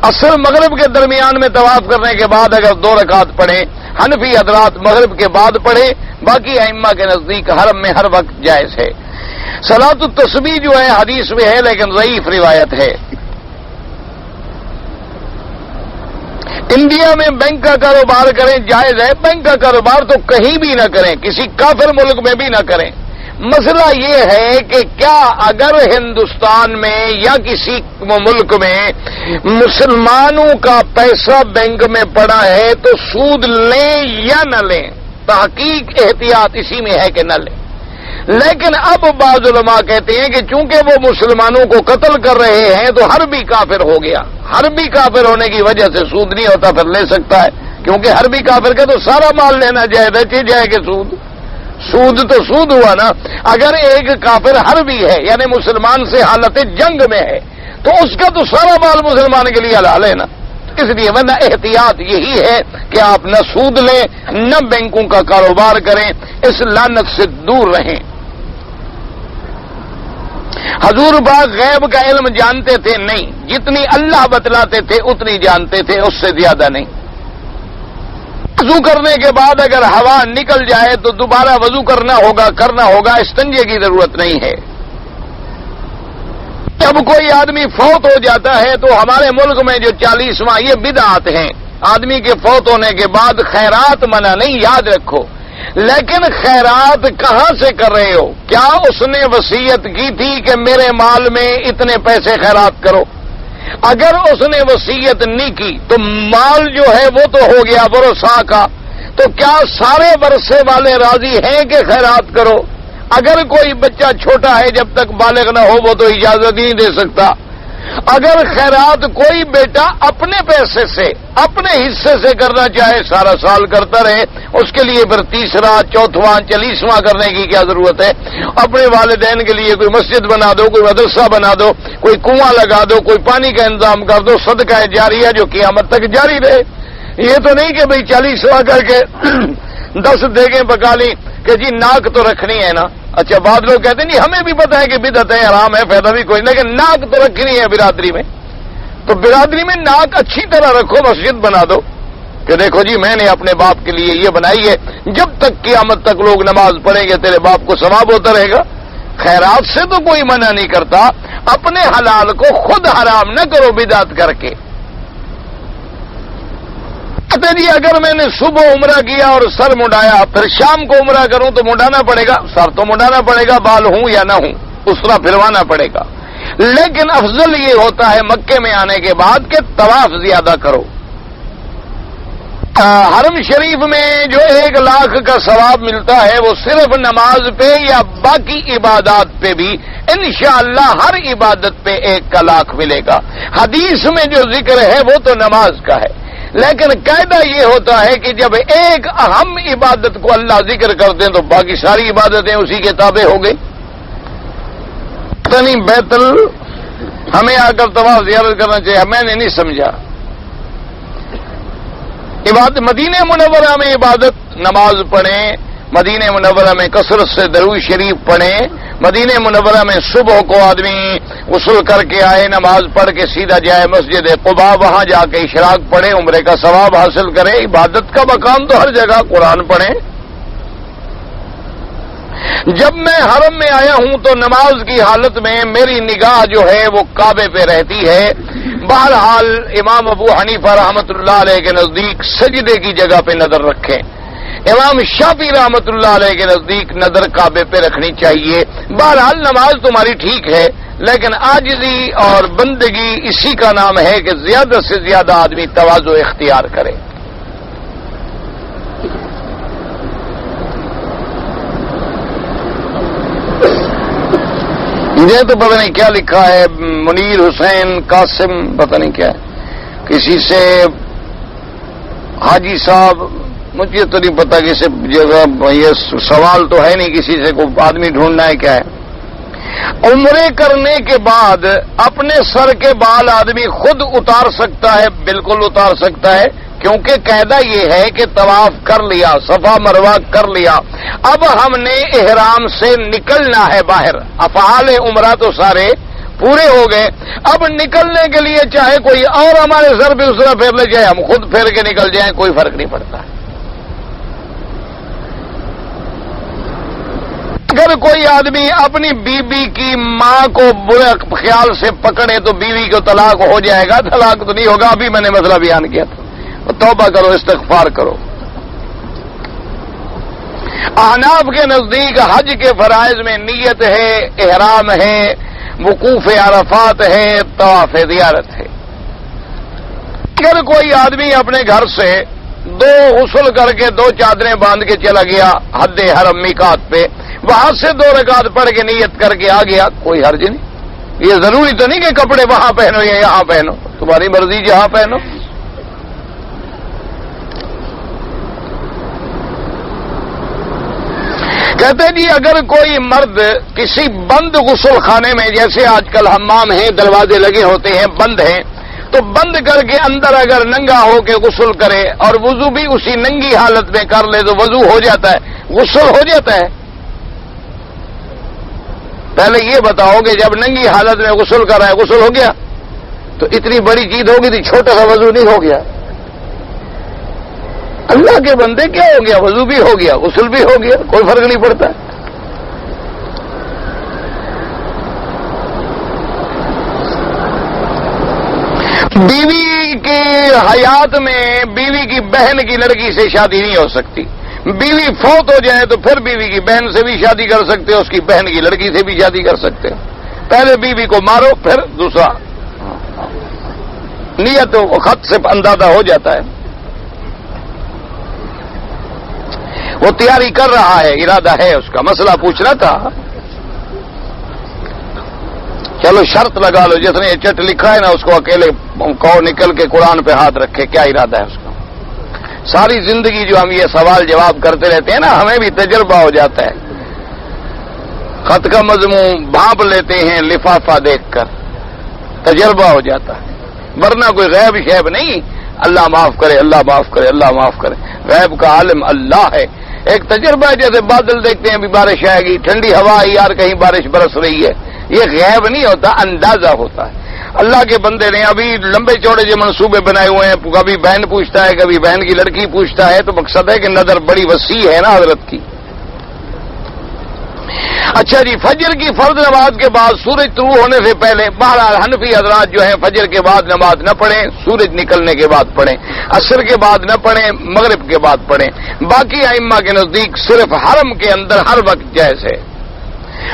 اصل مغرب کے درمیان میں طواف کرنے کے بعد اگر 2 رکعت پڑھیں، حنفی حضرات مغرب کے بعد پڑھیں، باقی ائمہ کے نزدیک حرم میں ہر وقت جائز ہے۔ صلاۃ التسبیح جو ہے حدیث میں ہے لیکن ضعیف روایت ہے۔ انڈیا میں بینک کا کاروبار کریں جائز ہے، بینک کا کاروبار تو کہیں بھی نہ کریں، کسی کافر ملک میں بھی نہ کریں۔ مسئلہ یہ ہے کہ کیا اگر ہندوستان میں یا کسی ملک میں مسلمانوں کا پیسہ بینک میں پڑا ہے تو سود لیں یا نہ لیں؟ تحقیق احتیاط اسی میں ہے کہ نہ لیں، لیکن اب بعض علماء کہتے ہیں کہ چونکہ وہ مسلمانوں کو قتل کر رہے ہیں تو حربی کافر ہو گیا، حربی کافر ہونے کی وجہ سے سود نہیں ہوتا، پھر لے سکتا ہے، کیونکہ حربی کافر کا تو سارا مال لینا جائے، بیچے جائے کہ سود تو سود ہوا نا۔ اگر ایک کافر حربی ہے یعنی مسلمان سے حالت جنگ میں ہے تو اس کا تو سارا مال مسلمان کے لیے حلال ہے نا، اس لیے ورنہ احتیاط یہی ہے کہ آپ نہ سود لیں نہ بینکوں کا کاروبار کریں، اس لعنت سے دور رہیں۔ حضور پاک غیب کا علم جانتے تھے؟ نہیں، جتنی اللہ بتلاتے تھے اتنی جانتے تھے، اس سے زیادہ نہیں۔ وضو کرنے کے بعد اگر ہوا نکل جائے تو دوبارہ وضو کرنا ہوگا، استنجے کی ضرورت نہیں ہے۔ جب کوئی آدمی فوت ہو جاتا ہے تو ہمارے ملک میں جو 40واں یہ بدعات ہیں، آدمی کے فوت ہونے کے بعد خیرات منع نہیں، یاد رکھو، لیکن خیرات کہاں سے کر رہے ہو؟ کیا اس نے وصیت کی تھی کہ میرے مال میں اتنے پیسے خیرات کرو؟ اگر اس نے وصیت نہیں کی تو مال جو ہے وہ تو ہو گیا ورثاء کا، تو کیا سارے ورثے والے راضی ہیں کہ خیرات کرو؟ اگر کوئی بچہ چھوٹا ہے جب تک بالغ نہ ہو وہ تو اجازت ہی نہیں دے سکتا۔ اگر خیرات کوئی بیٹا اپنے پیسے سے اپنے حصے سے کرنا چاہے سارا سال کرتا رہے، اس کے لیے پھر تیسرا، چوتھواں، 40واں کرنے کی کیا ضرورت ہے؟ اپنے والدین کے لیے کوئی مسجد بنا دو، کوئی مدرسہ بنا دو، کوئی کنواں لگا دو، کوئی پانی کا انتظام کر دو، صدقہ جاریہ جو قیامت تک جاری رہے۔ یہ تو نہیں کہ بھئی 40واں کر کے 10 دیگیں پکا لی کہ جی ناک تو رکھنی ہے نا۔ اچھا، بعض لوگ کہتے ہیں نہیں ہمیں بھی پتہ ہے کہ بدعت ہے، حرام ہے، فائدہ بھی کوئی نہیں، لیکن ناک تو رکھنی ہے برادری میں، تو برادری میں ناک اچھی طرح رکھو، مسجد بنا دو کہ دیکھو جی میں نے اپنے باپ کے لیے یہ بنائی ہے، جب تک قیامت تک لوگ نماز پڑھیں گے تیرے باپ کو ثواب ہوتا رہے گا۔ خیرات سے تو کوئی منع نہیں کرتا، اپنے حلال کو خود حرام نہ کرو بدعت کر کے۔ جی اگر میں نے صبح عمرہ کیا اور سر منڈایا، پھر شام کو عمرہ کروں تو منڈانا پڑے گا، سر تو منڈانا پڑے گا، بال ہوں یا نہ ہوں، اس طرح پھروانا پڑے گا۔ لیکن افضل یہ ہوتا ہے مکے میں آنے کے بعد کہ طواف زیادہ کرو۔ حرم شریف میں جو 1 لاکھ کا ثواب ملتا ہے وہ صرف نماز پہ یا باقی عبادات پہ بھی انشاءاللہ ہر عبادت پہ 1 لاکھ ملے گا۔ حدیث میں جو ذکر ہے وہ تو نماز کا ہے، لیکن قاعدہ یہ ہوتا ہے کہ جب ایک اہم عبادت کو اللہ ذکر کرتے ہیں تو باقی ساری عبادتیں اسی کے تابع ہو گئی۔ بیت ہمیں آ کر طواف زیارت کرنا چاہیے، میں نے نہیں سمجھا۔ عبادت مدینہ منورہ میں عبادت، نماز پڑھیں، مدینہ منورہ میں کثرت سے درود شریف پڑھیں، مدینہ منورہ میں صبح کو آدمی غسل کر کے آئے، نماز پڑھ کے سیدھا جائے مسجد قباء، وہاں جا کے اشراق پڑھے، عمرے کا ثواب حاصل کرے۔ عبادت کا مقام تو ہر جگہ، قرآن پڑھیں۔ جب میں حرم میں آیا ہوں تو نماز کی حالت میں میری نگاہ جو ہے وہ کعبے پہ رہتی ہے۔ بہرحال امام ابو حنیفہ رحمۃ اللہ علیہ کے نزدیک سجدے کی جگہ پہ نظر رکھیں، امام شافعی رحمۃ اللہ علیہ کے نزدیک نظر کعبے پہ رکھنی چاہیے۔ بہرحال نماز تمہاری ٹھیک ہے، لیکن عاجزی اور بندگی اسی کا نام ہے کہ زیادہ سے زیادہ آدمی تواضع اختیار کرے۔ مجھے تو پتہ نہیں کیا لکھا ہے، منیر حسین قاسم پتہ نہیں کیا ہے، کسی سے حاجی صاحب، مجھے تو نہیں پتا کسی جگہ، یہ سوال تو ہے نہیں کسی سے، کوئی آدمی ڈھونڈنا ہے کیا ہے۔ عمرے کرنے کے بعد اپنے سر کے بال آدمی خود اتار سکتا ہے؟ بالکل اتار سکتا ہے، کیونکہ قاعدہ یہ ہے کہ طواف کر لیا، صفا مروہ کر لیا، اب ہم نے احرام سے نکلنا ہے باہر، افعال عمرہ تو سارے پورے ہو گئے، اب نکلنے کے لیے چاہے کوئی اور ہمارے سر پہ اس طرح پھیر لے جائے، ہم خود پھیر کے نکل جائیں، کوئی فرق نہیں پڑتا۔ اگر کوئی آدمی اپنی بیوی کی ماں کو برے خیال سے پکڑے تو بیوی کو طلاق ہو جائے گا؟ طلاق تو نہیں ہوگا، ابھی میں نے مسئلہ بیان کیا تھا۔ توبہ کرو، استغفار کرو۔ احناف کے نزدیک حج کے فرائض میں نیت ہے، احرام ہے، وقوف عرفات ہے، طواف زیارت ہے۔ اگر کوئی آدمی اپنے گھر سے 2 غسل کر کے 2 چادریں باندھ کے چلا گیا حد حرم میقات پہ، وہاں سے 2 رکعت پڑھ کے نیت کر کے آ گیا، کوئی حرج نہیں۔ یہ ضروری تو نہیں کہ کپڑے وہاں پہنو یا یہاں پہنو، تمہاری مرضی جہاں پہنو۔ کہتے جی اگر کوئی مرد کسی بند غسل خانے میں، جیسے آج کل حمام ہیں، دروازے لگے ہوتے ہیں، بند ہیں، تو بند کر کے اندر اگر ننگا ہو کے غسل کرے اور وضو بھی اسی ننگی حالت میں کر لے تو وضو ہو جاتا ہے، غسل ہو جاتا ہے؟ پہلے یہ بتاؤ کہ جب ننگی حالت میں غسل کر رہا ہے غسل ہو گیا؟ تو اتنی بڑی چیز ہوگی تو چھوٹا سا وضو نہیں ہو گیا؟ اللہ کے بندے کیا ہو گیا، وضو بھی ہو گیا، غسل بھی ہو گیا، کوئی فرق نہیں پڑتا. بیوی کی حیات میں بیوی کی بہن کی لڑکی سے شادی نہیں ہو سکتی. بیوی فوت ہو جائے تو پھر بیوی کی بہن سے بھی شادی کر سکتے ہو، اس کی بہن کی لڑکی سے بھی شادی کر سکتے ہو. پہلے بیوی کو مارو پھر دوسرا. نیت وہ خط سے اندازہ ہو جاتا ہے. وہ تیاری کر رہا ہے، ارادہ ہے اس کا. مسئلہ پوچھنا تھا. چلو شرط لگا لو، جس نے یہ چٹ لکھا ہے نا اس کو اکیلے کہو نکل کے قرآن پہ ہاتھ رکھے کیا ارادہ ہے اس کا. ساری زندگی جو ہم یہ سوال جواب کرتے رہتے ہیں نا، ہمیں بھی تجربہ ہو جاتا ہے. خط کا مضمون بھانپ لیتے ہیں لفافہ دیکھ کر، تجربہ ہو جاتا ہے. ورنہ کوئی غیب شیب نہیں. اللہ معاف کرے، اللہ معاف کرے، اللہ معاف کرے. غیب کا عالم اللہ ہے. ایک تجربہ ہے، جیسے بادل دیکھتے ہیں ابھی بارش آئے گی، ٹھنڈی ہوا آئی یار کہیں بارش برس رہی ہے. یہ غیب نہیں ہوتا، اندازہ ہوتا ہے. اللہ کے بندے نے ابھی لمبے چوڑے جو منصوبے بنائے ہوئے ہیں، کبھی بہن پوچھتا ہے، کبھی بہن کی لڑکی پوچھتا ہے، تو مقصد ہے کہ نظر بڑی وسیع ہے نا حضرت کی. اچھا جی، فجر کی فرض نماز کے بعد سورج طلوع ہونے سے پہلے بہرحال حنفی حضرات جو ہیں فجر کے بعد نماز نہ پڑھیں، سورج نکلنے کے بعد پڑھیں. عصر کے بعد نہ پڑھیں، مغرب کے بعد پڑھیں. باقی ائمہ کے نزدیک صرف حرم کے اندر ہر وقت جائز ہے.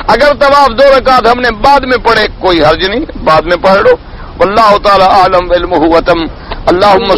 اگر طواف 2 رکعت ہم نے بعد میں پڑھے کوئی حرج نہیں، بعد میں پڑھ لو. واللہ تعالی اعلم علمہ وتم. اللہم